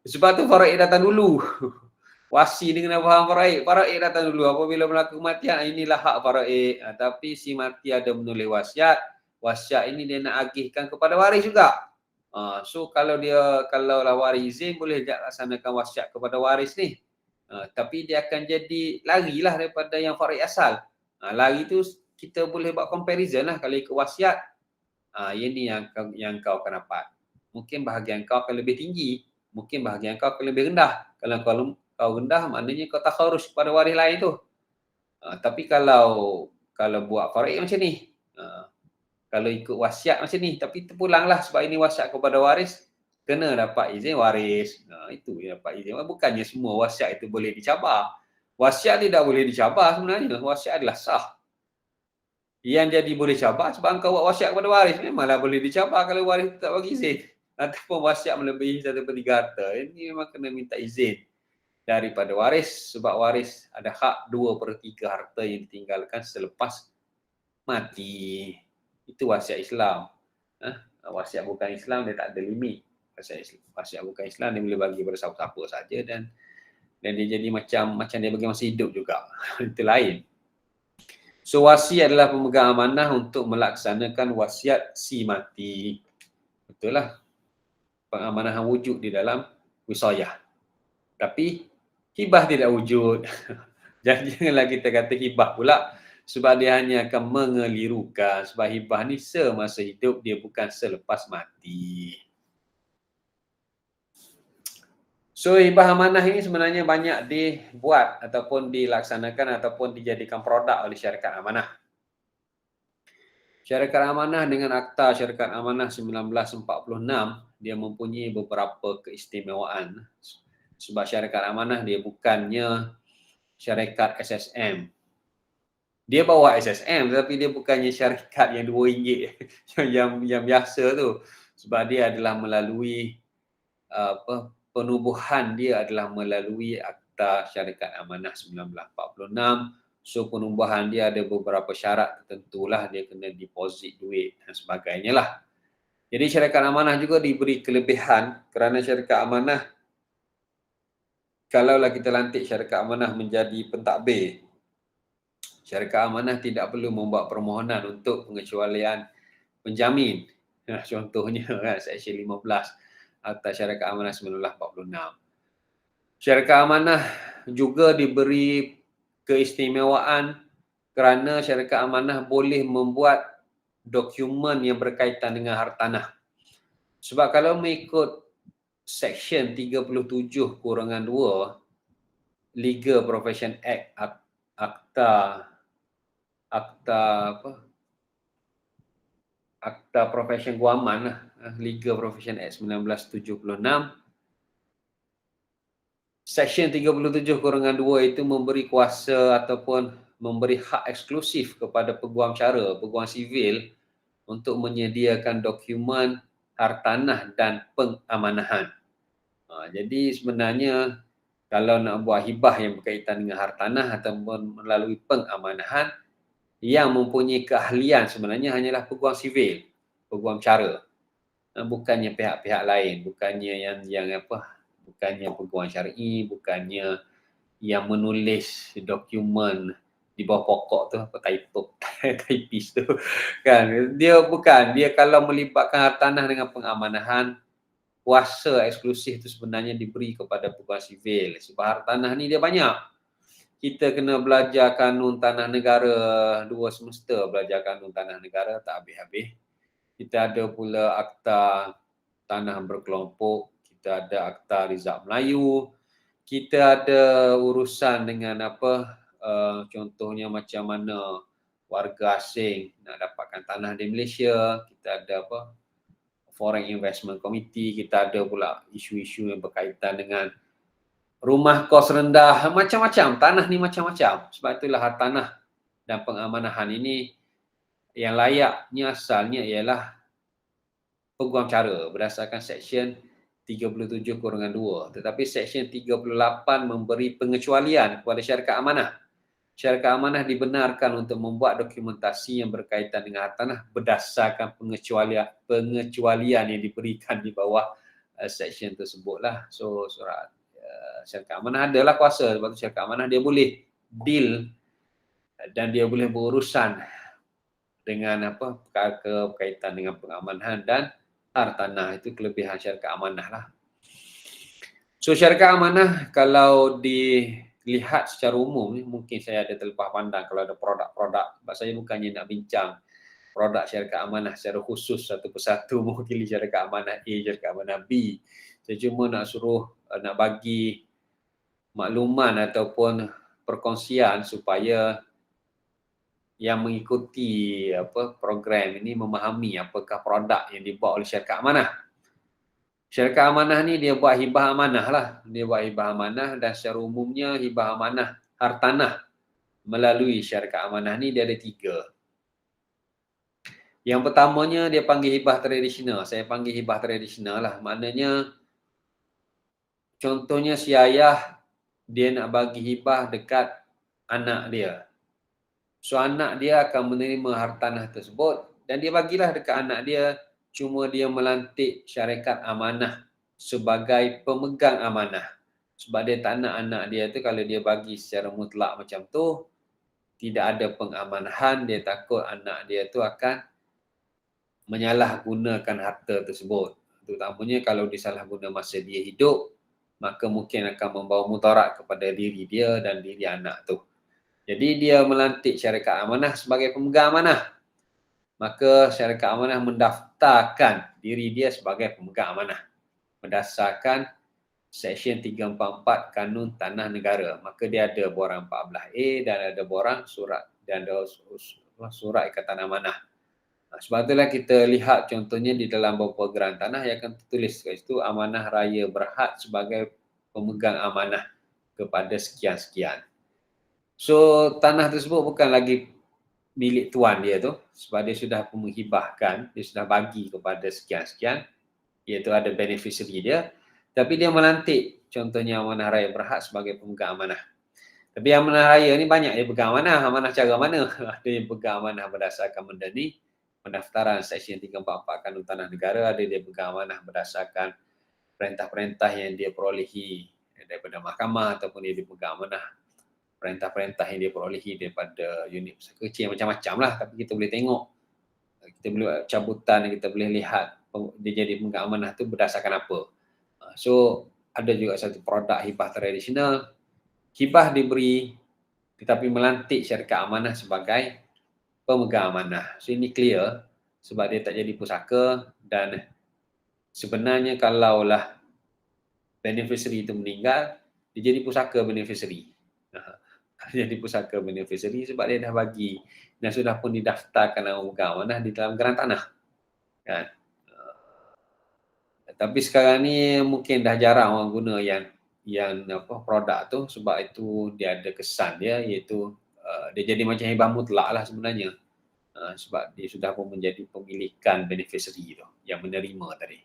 Sebab tu faraid datang dulu. Wasi dengan faham faraid. Faraid datang dulu. Apabila berlaku kematian, inilah hak faraid. Tapi si mati ada menulis wasiat. Wasiat ini dia nak agihkan kepada waris juga. So kalau lah waris izin, boleh tak laksanakan wasiat kepada waris ni. Tapi dia akan jadi larilah daripada yang faraid asal. Lari tu kita boleh buat comparison lah kalau ikut wasiat. Ini yang kau akan dapat. Mungkin bahagian kau akan lebih tinggi, mungkin bahagian kau akan lebih rendah. Kalau kau rendah, maknanya kau takharus kepada waris lain tu. Tapi kalau buat faraid macam ni, kalau ikut wasiat macam ni, tapi terpulanglah sebab ini wasiat kepada waris, kena dapat izin waris. Itu yang dapat izin. Bukannya semua wasiat itu boleh dicabar. Wasiat tidak boleh dicabar sebenarnya. Wasiat adalah sah. Yang jadi boleh cabar sebab engkau buat wasiat kepada waris, memanglah boleh dicabar kalau waris tak bagi izin. Ataupun wasiat melebihi 1/3 harta, ini memang kena minta izin daripada waris, sebab waris ada hak 2/3 harta yang ditinggalkan selepas mati. Itu wasiat Islam. Wasiat bukan Islam dia tak ada limit. Wasiat bukan Islam dia boleh bagi pada siapa-siapa saja, dan dia jadi macam dia bagi masa hidup juga. Itu lain. So wasiat adalah pemegang amanah untuk melaksanakan wasiat si mati. Betul lah. Pengamanan wujud di dalam wisayah. Tapi hibah tidak wujud. Janganlah kita kata hibah pula, sebab dia hanya akan mengelirukan. Sebab hibah ni semasa hidup, dia bukan selepas mati. So hibah amanah ini sebenarnya banyak dibuat ataupun dilaksanakan ataupun dijadikan produk oleh syarikat amanah. Syarikat amanah dengan Akta Syarikat Amanah 1946, dia mempunyai beberapa keistimewaan. Sebab syarikat amanah dia bukannya syarikat SSM. Dia bawa SSM tetapi dia bukannya syarikat yang RM2 yang biasa tu. Sebab dia adalah melalui penubuhan dia adalah melalui Akta Syarikat Amanah 1946. So penubuhan dia ada beberapa syarat tertentulah, dia kena deposit duit dan sebagainya lah. Jadi syarikat amanah juga diberi kelebihan kerana syarikat amanah, kalaulah kita lantik syarikat amanah menjadi pentadbir, syarikat amanah tidak perlu membuat permohonan untuk pengecualian penjamin. Contohnya kan, Seksyen 15 Akta Syarikat Amanah 1946. Syarikat amanah juga diberi keistimewaan kerana syarikat amanah boleh membuat dokumen yang berkaitan dengan hartanah. Sebab kalau mengikut Seksyen 37/2 Legal Profession Act, Akta Profession Guaman, Legal Profession Act 1976, Seksyen 37/2 itu memberi kuasa ataupun memberi hak eksklusif kepada peguam cara, peguam sivil untuk menyediakan dokumen hartanah dan pengamanahan. Jadi sebenarnya kalau nak buat hibah yang berkaitan dengan hartanah ataupun melalui pengamanahan, yang mempunyai keahlian sebenarnya hanyalah peguam sivil, peguam cara. Bukannya pihak-pihak lain, bukannya bukannya peguam syar'i, bukannya yang menulis dokumen di bawah pokok tu, typist tu kan. Dia kalau melibatkan hartanah dengan pengamanahan, kuasa eksklusif tu sebenarnya diberi kepada peguam sivil. Sebab hartanah ni dia banyak. Kita kena belajar kanun tanah negara 2 semester, belajar kanun tanah negara tak habis-habis. Kita ada pula akta tanah berkelompok, kita ada akta Rizab Melayu, kita ada urusan dengan contohnya macam mana warga asing nak dapatkan tanah di Malaysia, kita ada Foreign Investment Committee, kita ada pula isu-isu yang berkaitan dengan rumah kos rendah, macam-macam. Tanah ni macam-macam. Sebab itulah hartanah dan pengamanahan ini yang layaknya asalnya ialah peguam cara berdasarkan Seksyen 37/2. Tetapi Seksyen 38 memberi pengecualian kepada syarikat amanah. Syarikat amanah dibenarkan untuk membuat dokumentasi yang berkaitan dengan hartanah berdasarkan pengecualian yang diberikan di bawah seksyen tersebutlah. So surat syarikat amanah adalah kuasa, sebab tu syarikat amanah dia boleh deal dan dia boleh berurusan dengan perkara berkaitan dengan pengamanan dan hartanah. Itu kelebihan syarikat amanah lah. So syarikat amanah kalau dilihat secara umum, mungkin saya ada terlepas pandang kalau ada produk-produk, sebab saya bukannya nak bincang produk syarikat amanah secara khusus satu persatu mewakili syarikat amanah A, syarikat amanah B. Saya cuma nak nak bagi makluman ataupun perkongsian supaya yang mengikuti program ini memahami apakah produk yang dibuat oleh syarikat amanah. Syarikat amanah ni dia buat hibah amanah lah. Dia buat hibah amanah dan secara umumnya hibah amanah hartanah melalui syarikat amanah ni dia ada 3. Yang pertamanya dia panggil hibah tradisional. Saya panggil hibah tradisional lah. Maknanya contohnya si ayah dia nak bagi hibah dekat anak dia. So anak dia akan menerima hartanah tersebut dan dia bagilah dekat anak dia, cuma dia melantik syarikat amanah sebagai pemegang amanah. Sebab dia tak nak anak dia tu kalau dia bagi secara mutlak macam tu, tidak ada pengamanahan, dia takut anak dia tu akan menyalahgunakan harta tersebut. Terutamanya kalau disalahguna masa dia hidup, maka mungkin akan membawa mudarat kepada diri dia dan diri anak tu. Jadi dia melantik syarikat amanah sebagai pemegang amanah. Maka syarikat amanah mendaftarkan diri dia sebagai pemegang amanah berdasarkan Seksyen 344 Kanun Tanah Negara. Maka dia ada borang 14A dan ada borang surat dan ada surat ikatan amanah. Sebab itulah kita lihat contohnya di dalam beberapa geran tanah yang akan tertulis kat situ amanah raya berhad sebagai pemegang amanah kepada sekian-sekian. So tanah tersebut bukan lagi milik tuan dia tu, sebab dia sudah menghibahkan, dia sudah bagi kepada sekian-sekian, iaitu ada beneficiary dia, tapi dia melantik contohnya amanah raya berhad sebagai pemegang amanah. Tapi amanah raya ni banyak dia pegang amanah cara mana? Ada yang pegang amanah berdasarkan benda ni, pendaftaran Seksyen 344 Kanun Tanah Negara, ada dia pegang amanah berdasarkan perintah-perintah yang dia perolehi daripada mahkamah ataupun dia pegang amanah perintah-perintah yang dia perolehi daripada unit usaha kecil, macam-macam lah. Tapi kita boleh tengok, kita boleh cabutan, kita boleh lihat dia jadi pemegang amanah tu berdasarkan apa. So ada juga satu produk hibah tradisional, hibah diberi tetapi melantik syarikat amanah sebagai pemegang amanah. So ini clear sebab dia tak jadi pusaka dan sebenarnya kalaulah beneficiary itu meninggal, dia jadi pusaka beneficiary. Jadi pusaka beneficiary sebab dia dah bagi dan sudah pun didaftarkan nama pemegang amanah di dalam geran tanah. Kan? Tapi sekarang ni mungkin dah jarang orang guna yang produk tu sebab itu dia ada kesan dia iaitu dia jadi macam hibah mutlak lah sebenarnya. Sebab dia sudah pun menjadi pemilikan beneficiary tu yang menerima tadi.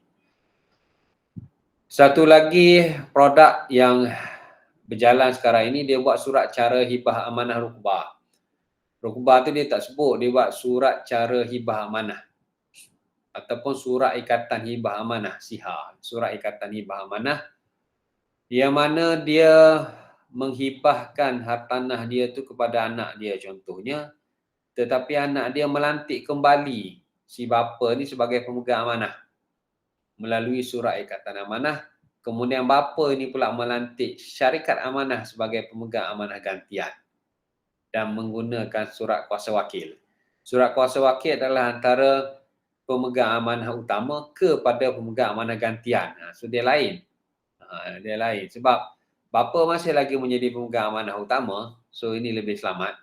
Satu lagi produk yang berjalan sekarang ini, dia buat surat cara hibah amanah rukbah. Rukbah tu dia tak sebut, dia buat surat cara hibah amanah ataupun surat ikatan hibah amanah, SIHA. Surat ikatan hibah amanah yang mana dia menghibahkan hartanah dia tu kepada anak dia contohnya, tetapi anak dia melantik kembali si bapa ni sebagai pemegang amanah melalui surat ikatan amanah. Kemudian bapa ini pula melantik syarikat amanah sebagai pemegang amanah gantian dan menggunakan surat kuasa wakil. Surat kuasa wakil adalah antara pemegang amanah utama kepada pemegang amanah gantian. So dia lain. Dia lain sebab bapa masih lagi menjadi pemegang amanah utama, so ini lebih selamat.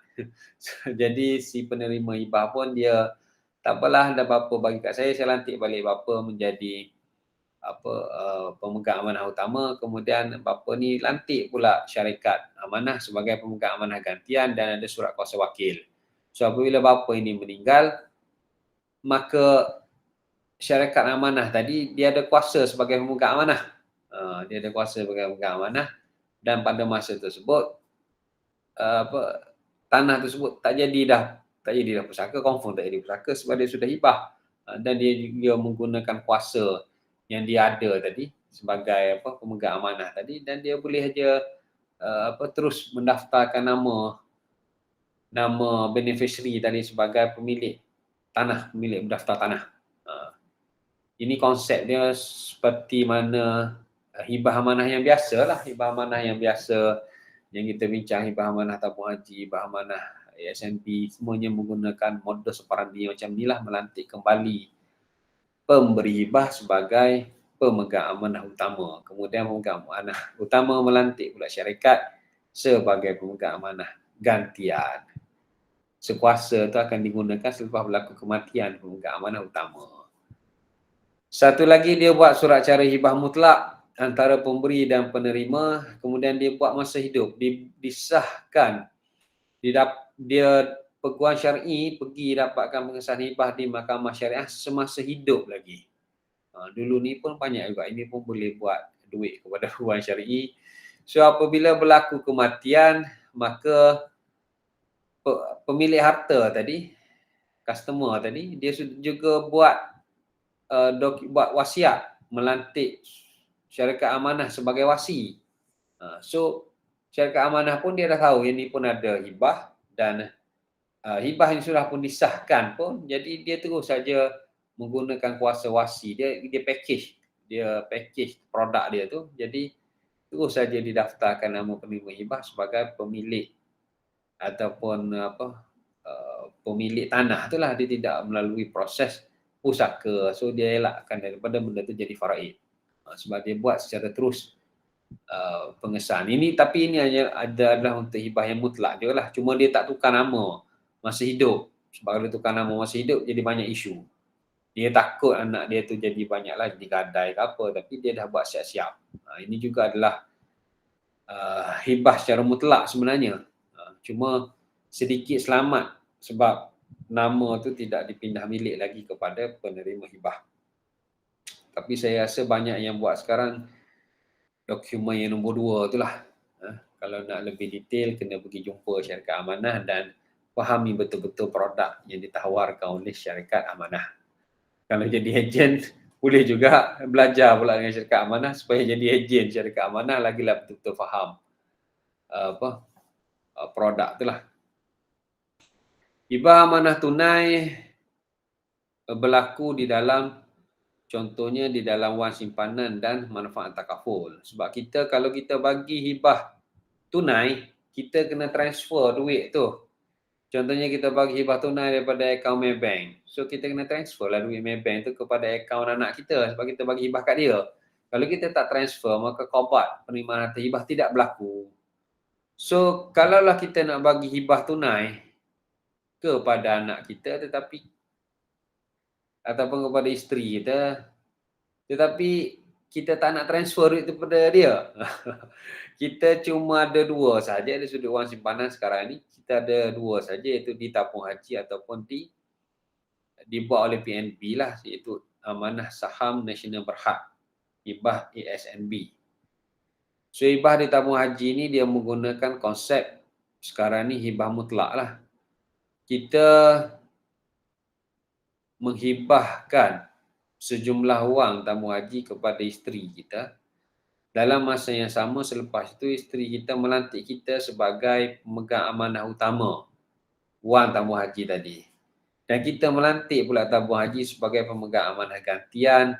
Jadi si penerima hibah pun dia tak apalah, dah bapa bagi kat saya lantik balik bapa menjadi pemegang amanah utama, kemudian bapa ni lantik pula syarikat amanah sebagai pemegang amanah gantian dan ada surat kuasa wakil. So apabila bapa ini meninggal, maka syarikat amanah tadi dia ada kuasa sebagai pemegang amanah. Dia ada kuasa pegang amanah dan pada masa tersebut tanah tersebut tak jadi dah pusaka, confirm tak jadi pusaka sebab dia sudah hibah. Dan dia juga menggunakan kuasa yang dia ada tadi sebagai pemegang amanah tadi, dan dia boleh aja terus mendaftarkan nama beneficiary tadi sebagai pemilik tanah, pemilik berdaftar tanah. Ini konsep dia seperti mana hibah amanah yang biasa lah, hibah amanah yang biasa yang kita bincang, hibah amanah tabung haji, hibah amanah ASNP, semuanya menggunakan modus operandi macam inilah, melantik kembali pemberi hibah sebagai pemegang amanah utama. Kemudian pemegang amanah utama melantik pula syarikat sebagai pemegang amanah gantian. Sekuasa itu akan digunakan selepas berlaku kematian pemegang amanah utama. Satu lagi, dia buat surat cara hibah mutlak antara pemberi dan penerima, kemudian dia buat masa hidup, disahkan, dia peguam syar'i pergi dapatkan pengesahan hibah di mahkamah syariah semasa hidup lagi. Dulu ni pun banyak juga, ini pun boleh buat duit kepada peguam syar'i. So apabila berlaku kematian, maka pemilik harta tadi, customer tadi, dia juga buat wasiat, melantik syarikat amanah sebagai wasi. So syarikat amanah pun dia dah tahu ini pun ada hibah, dan hibah yang sudah pun disahkan pun, jadi dia terus saja menggunakan kuasa wasi. Dia package produk dia tu, jadi terus saja didaftarkan nama penerima hibah sebagai pemilik ataupun pemilik tanah itulah. Dia tidak melalui proses pusaka. So dia elakkan daripada benda tu jadi faraid. Sebab dia buat secara terus pengesahan ini. Tapi ini hanya adalah untuk hibah yang mutlak je lah. Cuma dia tak tukar nama masa hidup. Sebab kalau tukar nama masa hidup jadi banyak isu. Dia takut anak dia tu jadi banyaklah digadai ke apa, tapi dia dah buat siap-siap. Ini juga adalah hibah secara mutlak sebenarnya. Cuma sedikit selamat sebab nama tu tidak dipindah milik lagi kepada penerima hibah. Tapi saya rasa banyak yang buat sekarang dokumen yang nombor 2 tu lah. Kalau nak lebih detail, kena pergi jumpa syarikat amanah dan fahami betul-betul produk yang ditawarkan oleh syarikat amanah. Kalau jadi ejen, boleh juga belajar pula dengan syarikat amanah supaya jadi ejen syarikat amanah, lagilah betul-betul faham produk tu lah. Hibah amanah tunai berlaku di dalam, contohnya di dalam wang simpanan dan manfaat takaful. Sebab kita kalau kita bagi hibah tunai, kita kena transfer duit tu. Contohnya kita bagi hibah tunai daripada akaun Maybank. So kita kena transfer lah duit Maybank tu kepada akaun anak kita sebab kita bagi hibah kat dia. Kalau kita tak transfer, maka qaubat penerimaan harta hibah tidak berlaku. So kalaulah kita nak bagi hibah tunai kepada anak kita ataupun kepada isteri kita, tetapi kita tak nak transfer duit tu kepada dia. Kita cuma ada 2 saja di sudut wang simpanan sekarang ni. Kita ada 2 saja, iaitu di tabung haji ataupun dibuat oleh PNB lah, iaitu amanah saham nasional berhad, hibah ASNB. So hibah di tabung haji ni dia menggunakan konsep sekarang ni hibah mutlak lah. Kita menghibahkan sejumlah wang tabung haji kepada isteri kita. Dalam masa yang sama, selepas itu isteri kita melantik kita sebagai pemegang amanah utama wang tabung haji tadi. Dan kita melantik pula tabung haji sebagai pemegang amanah gantian,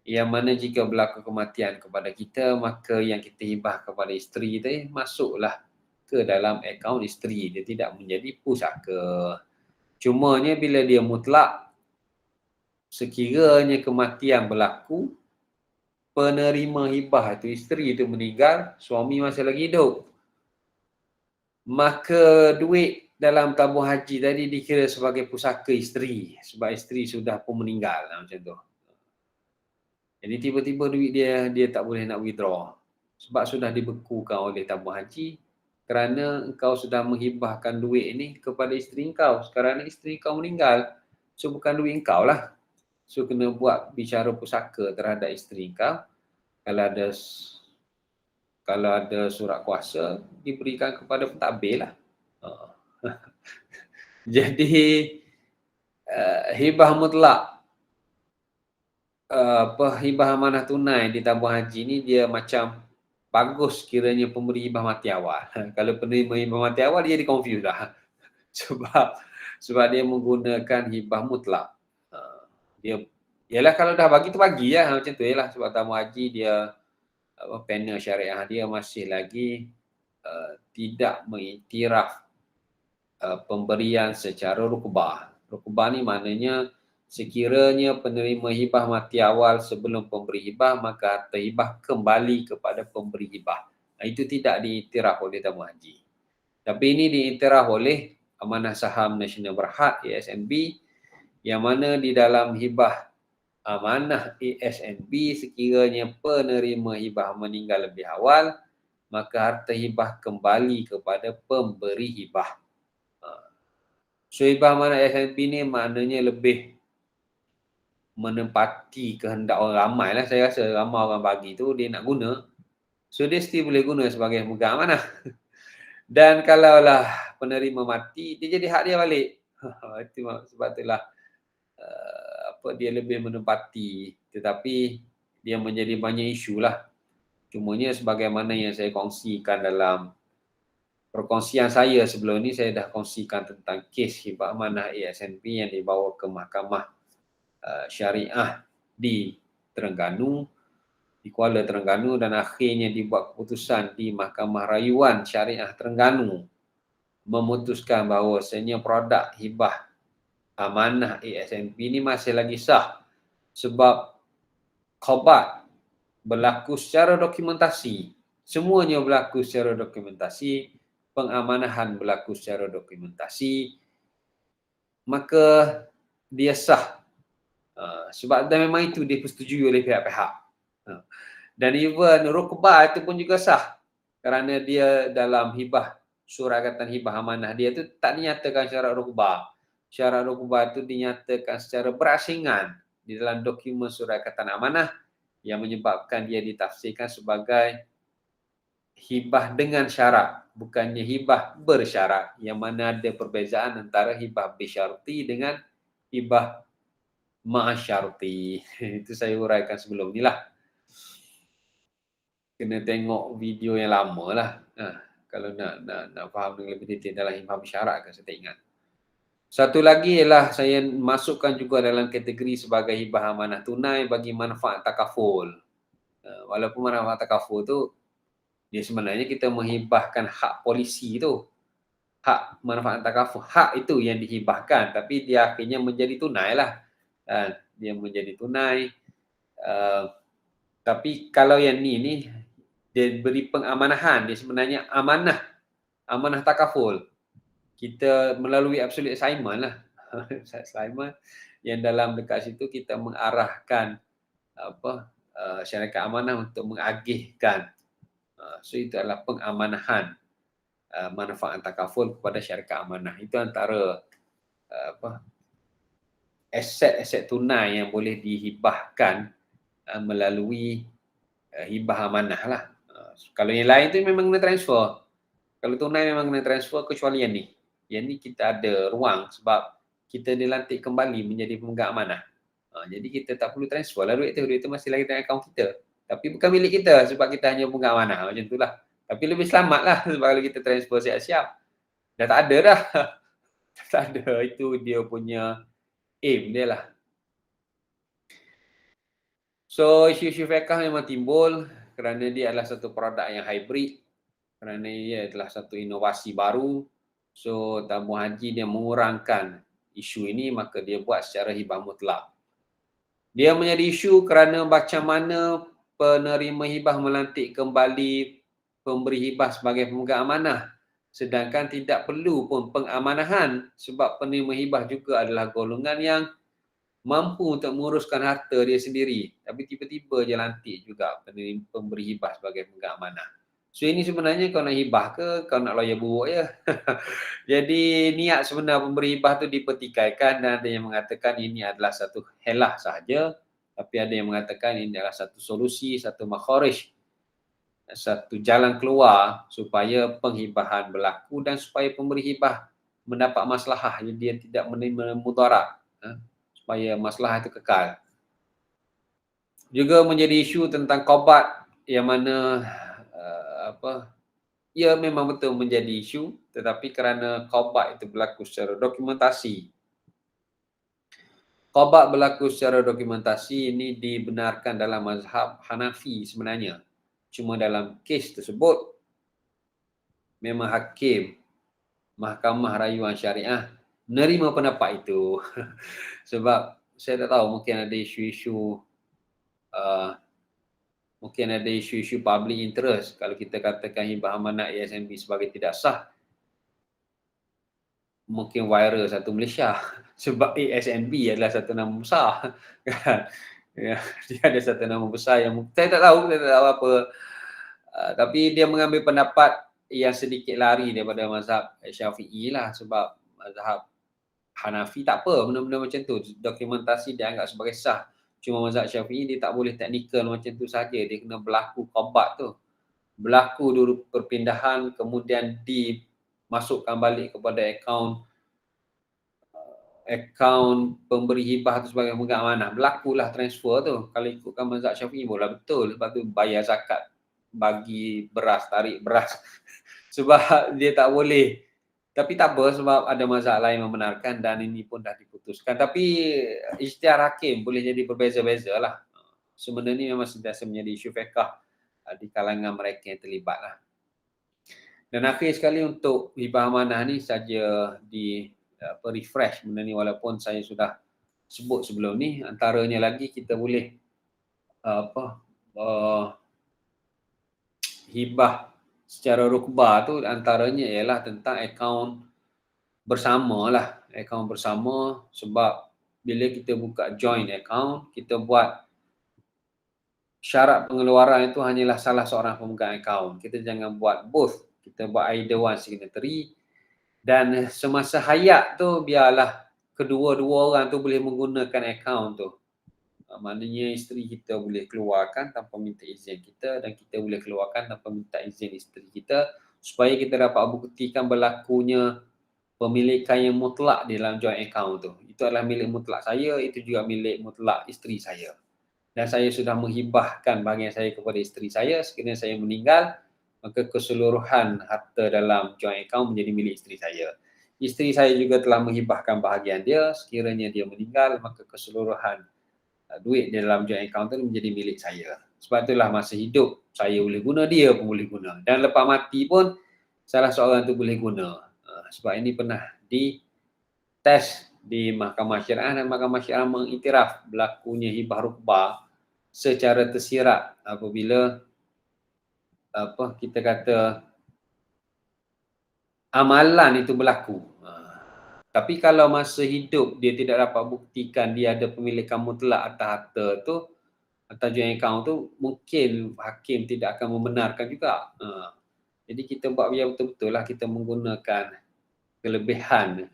yang mana jika berlaku kematian kepada kita, maka yang kita hibah kepada isteri itu masuklah ke dalam akaun isteri. Dia tidak menjadi pusaka. Cumanya bila dia mutlak, sekiranya kematian berlaku, penerima hibah itu, isteri itu meninggal, suami masih lagi hidup, maka duit dalam tabung haji tadi dikira sebagai pusaka isteri sebab isteri sudah pun meninggal macam tu. Jadi tiba-tiba duit dia tak boleh nak withdraw sebab sudah dibekukan oleh tabung haji kerana engkau sudah menghibahkan duit ini kepada isteri engkau. Sekarang ni isteri engkau meninggal, so bukan duit engkau lah. So kena buat bicara pusaka terhadap isteri engkau. Kalau ada kalau ada surat kuasa diberikan kepada pentadbir lah. Uh. Jadi hibah mutlak, hibah amanah tunai di tabung haji ni dia macam bagus kiranya pemberi hibah mati awal. Kalau penerima hibah mati awal dia jadi confused dah. Sebab dia menggunakan hibah mutlak. Dia ialah kalau dah bagi tu bagi lah macam tu ialah, sebab tabung haji dia panel syariah dia masih lagi tidak mengiktiraf pemberian secara rukbah. Rukbah ni maknanya sekiranya penerima hibah mati awal sebelum pemberi hibah, maka harta hibah kembali kepada pemberi hibah. Itu tidak diiktiraf oleh tabung haji. Tapi ini diiktiraf oleh Amanah Saham Nasional Berhad ASNB, yang mana di dalam hibah amanah ASNB sekiranya penerima hibah meninggal lebih awal, maka harta hibah kembali kepada pemberi hibah. So hibah amanah ASNB ni maknanya lebih menempati kehendak orang ramai lah. Saya rasa ramai orang bagi tu dia nak guna, so dia still boleh guna sebagai pemegang amanah. Dan kalaulah penerima mati, dia jadi hak dia balik. Itu sebab itulah dia lebih menempati, tetapi dia menjadi banyak isu lah. Cumanya sebagaimana yang saya kongsikan dalam perkongsian saya sebelum ni, saya dah kongsikan tentang kes hibah amanah ASNB yang dibawa ke Mahkamah Syariah di Terengganu, di Kuala Terengganu, dan akhirnya dibuat keputusan di Mahkamah Rayuan Syariah Terengganu memutuskan bahawasanya produk hibah amanah ASNB ni masih lagi sah sebab khabar berlaku secara dokumentasi. Semuanya berlaku secara dokumentasi, pengamanahan berlaku secara dokumentasi, maka dia sah. Sebab dan memang itu dipersetujui oleh pihak-pihak. Dan even rukbah itu pun juga sah kerana dia dalam hibah, surakatan hibah amanah dia tu tak dinyatakan syarat rukbah. Syarat rukbah itu dinyatakan secara berasingan di dalam dokumen surakatan amanah, yang menyebabkan dia ditafsirkan sebagai hibah dengan syarat, bukannya hibah bersyarat, yang mana ada perbezaan antara hibah bisyarti dengan hibah ma'asyarti. Itu saya uraikan sebelum ni lah. Kena tengok video yang lama lah. Kalau nak faham dengan lebih detail dalam hibah bersyarat kan, saya tak ingat. Satu lagi ialah saya masukkan juga dalam kategori sebagai hibah amanah tunai bagi manfaat takaful. Walaupun manfaat takaful tu, dia sebenarnya kita menghibahkan hak polisi tu. Hak manfaat takaful, hak itu yang dihibahkan, tapi dia akhirnya menjadi tunai lah. Dia menjadi tunai. Tapi kalau yang ni dia beri pengamanahan, dia sebenarnya amanah takaful. Kita melalui absolute assignment lah. Assignment yang dalam dekat situ kita mengarahkan syarikat amanah untuk mengagihkan. So itu adalah pengamanahan manfaat takaful kepada syarikat amanah. Itu antara aset-aset tunai yang boleh dihibahkan melalui hibah amanah lah. Kalau yang lain tu memang kena transfer. Kalau tunai memang kena transfer, kecuali yang ni. Yang ni kita ada ruang sebab kita dilantik kembali menjadi pemegang amanah. Jadi kita tak perlu transfer lah duit tu masih lagi dalam akaun kita. Tapi bukan milik kita sebab kita hanya pemegang amanah, macam tu lah. Tapi lebih selamat lah sebab kalau kita transfer siap-siap. Dah tak ada dah. Tak ada, itu dia punya aim dia lah. So isu-isu fiqah memang timbul kerana dia adalah satu produk yang hybrid, kerana ia adalah satu inovasi baru. So tabung haji dia mengurangkan isu ini, maka dia buat secara hibah mutlak. Dia menjadi isu kerana macam mana penerima hibah melantik kembali pemberi hibah sebagai pemegang amanah, sedangkan tidak perlu pun pengamanahan sebab penerima hibah juga adalah golongan yang mampu untuk menguruskan harta dia sendiri, tapi tiba-tiba je lantik juga pemberi hibah sebagai pemegang amanah. So ini sebenarnya kau nak hibah ke kau nak lawyer buruk je. Jadi niat sebenar pemberi hibah tu dipertikaikan, dan ada yang mengatakan ini adalah satu helah sahaja Tapi ada yang mengatakan ini adalah satu solusi, satu makhraj, satu jalan keluar supaya penghibahan berlaku dan supaya pemberi hibah mendapat maslahah, jadi dia tidak menerima mudarat, supaya maslahah itu kekal. Juga menjadi isu tentang qaubat yang mana ia memang betul menjadi isu, tetapi kerana qaubat itu berlaku secara dokumentasi. Qaubat berlaku secara dokumentasi ini dibenarkan dalam mazhab Hanafi sebenarnya. Cuma dalam kes tersebut memang hakim Mahkamah Rayuan Syariah menerima pendapat itu. Sebab saya tak tahu, mungkin ada isu-isu public interest. Kalau kita katakan hibah amanah ASNB sebagai tidak sah, mungkin viral satu Malaysia. Sebab ASNB adalah satu nama besar. Ya, dia ada satu nama besar yang saya tak tahu apa. Tapi dia mengambil pendapat yang sedikit lari daripada mazhab Syafi'i lah, sebab mazhab Hanafi tak apa benda-benda macam tu, dokumentasi dia anggap sebagai sah. Cuma mazhab Syafi'i dia tak boleh teknikal macam tu saja, dia kena berlaku qaubat tu. Berlaku dulu perpindahan, kemudian dimasukkan balik kepada akaun pemberi hibah tu sebagai pemegang amanah. Berlakulah transfer tu. Kalau ikutkan mazhab Syafi'i boleh betul. Lepas tu bayar zakat, bagi beras, tarik beras. Sebab dia tak boleh. Tapi tak apa, sebab ada mazhab lain membenarkan dan ini pun dah diputuskan. Tapi ijtihad hakim boleh jadi berbeza-beza lah. Sebenarnya memang sentiasa menjadi isu fiqh di kalangan mereka yang terlibat lah. Dan akhir sekali untuk hibah amanah ni saja di refresh benda ni, walaupun saya sudah sebut sebelum ni. Antaranya lagi kita boleh hibah secara rukbah tu, antaranya ialah tentang akaun bersama lah. Akaun bersama, sebab bila kita buka joint account, kita buat syarat pengeluaran itu hanyalah salah seorang pemegang akaun. Kita jangan buat both. Kita buat either one signatory, dan semasa hayat tu biarlah kedua-dua orang tu boleh menggunakan akaun tu. Maknanya isteri kita boleh keluarkan tanpa minta izin kita, dan kita boleh keluarkan tanpa minta izin isteri kita, supaya kita dapat buktikan berlakunya pemilikan yang mutlak di dalam joint account tu. Itu adalah milik mutlak saya, itu juga milik mutlak isteri saya. Dan saya sudah menghibahkan bahagian saya kepada isteri saya. Sekiranya saya meninggal, maka keseluruhan harta dalam joint account menjadi milik isteri saya. Isteri saya juga telah menghibahkan bahagian dia. Sekiranya dia meninggal, maka keseluruhan duit di dalam joint account itu menjadi milik saya. Sebab itulah masa hidup saya boleh guna, dia pun boleh guna. Dan lepas mati pun salah seorang itu boleh guna. Sebab ini pernah dites di Mahkamah Syariah, dan Mahkamah Syariah mengiktiraf berlakunya hibah rukbah secara tersirat apabila kita kata amalan itu berlaku. Tapi kalau masa hidup dia tidak dapat buktikan dia ada pemilikan mutlak atas harta tu, atas joint account tu, mungkin hakim tidak akan membenarkan juga. Jadi kita buat biar betul-betul lah kita menggunakan kelebihan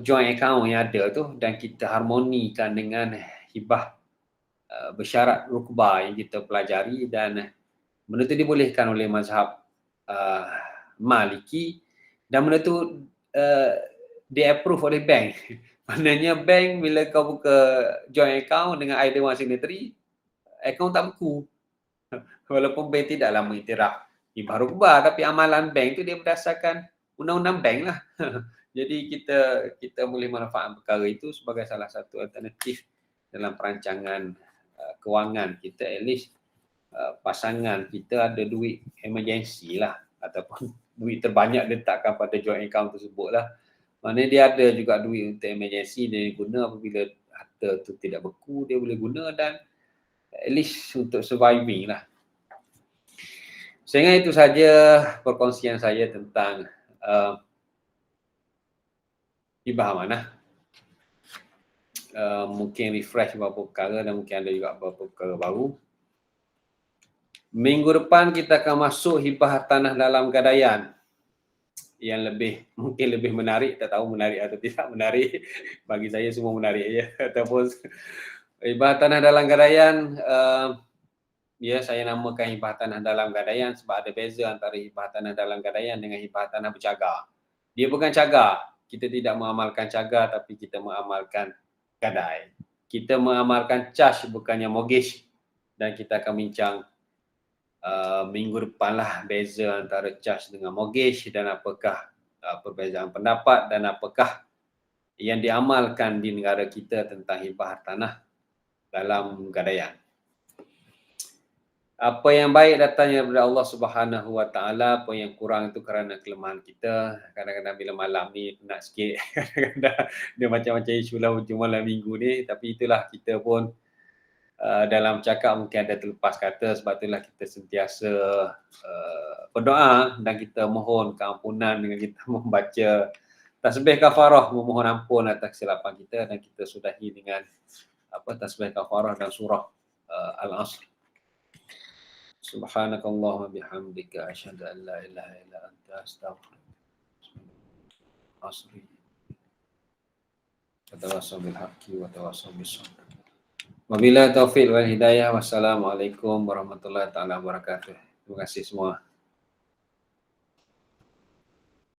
joint account yang ada tu, dan kita harmonikan dengan hibah bersyarat rukbah yang kita pelajari. Dan benda tu dibolehkan oleh mazhab Maliki, dan benda tu di-approve oleh bank. Maknanya bank bila kau buka joint account dengan either one signatory, account tak beku. Walaupun bank tidaklah mengiktiraf hibah rukbah, tapi amalan bank tu dia berdasarkan undang-undang bank lah. Jadi kita boleh manfaatkan perkara itu sebagai salah satu alternatif dalam perancangan kewangan kita. At least pasangan kita ada duit emergency lah, ataupun duit terbanyak letakkan pada joint account tersebut lah. Maknanya dia ada juga duit untuk emergency, dia guna apabila harta tu tidak beku, dia boleh guna, dan at least untuk surviving lah. Sehingga itu saja perkongsian saya tentang hibah amanah. Mungkin refresh beberapa perkara, dan mungkin ada juga beberapa perkara baru. Minggu depan kita akan masuk hibah tanah dalam gadaian yang mungkin lebih menarik. Tak tahu menarik atau tidak menarik. Bagi saya semua menarik ya. Ataupun Hibah tanah dalam gadaian, ya saya namakan hibah tanah dalam gadaian sebab ada beza antara hibah tanah dalam gadaian dengan hibah tanah bercagar. Dia bukan cagar. Kita tidak mengamalkan cagar tapi kita mengamalkan gadai. Kita mengamalkan cas bukannya mortgage. Dan kita akan bincang minggu depan lah beza antara cas dengan mortgage dan apakah perbezaan pendapat dan apakah yang diamalkan di negara kita tentang hibah tanah dalam gadaian. Apa yang baik datangnya daripada Allah Subhanahu Wa Taala, apa yang kurang itu kerana kelemahan kita. Kadang-kadang bila malam ni penat sikit, kadang-kadang dia macam-macam isu lah hujung malam minggu ni, tapi itulah kita pun dalam cakap mungkin ada terlepas kata, sebab itulah kita sentiasa berdoa dan kita mohon keampunan dengan kita membaca tasbih kafarah, memohon ampun atas kesilapan kita, dan kita sudahi dengan tasbih kafarah dan surah Al-Asr. Subhanakallahumma bihamdika asyhadu an la ilaha illa anta astaghfiruka wa atubu ilaik. Tawassaw bil haqqi wa tawassaw bis sabr. Wabillahi taufiq wal hidayah. Wassalamualaikum warahmatullahi taala wabarakatuh. Terima kasih semua.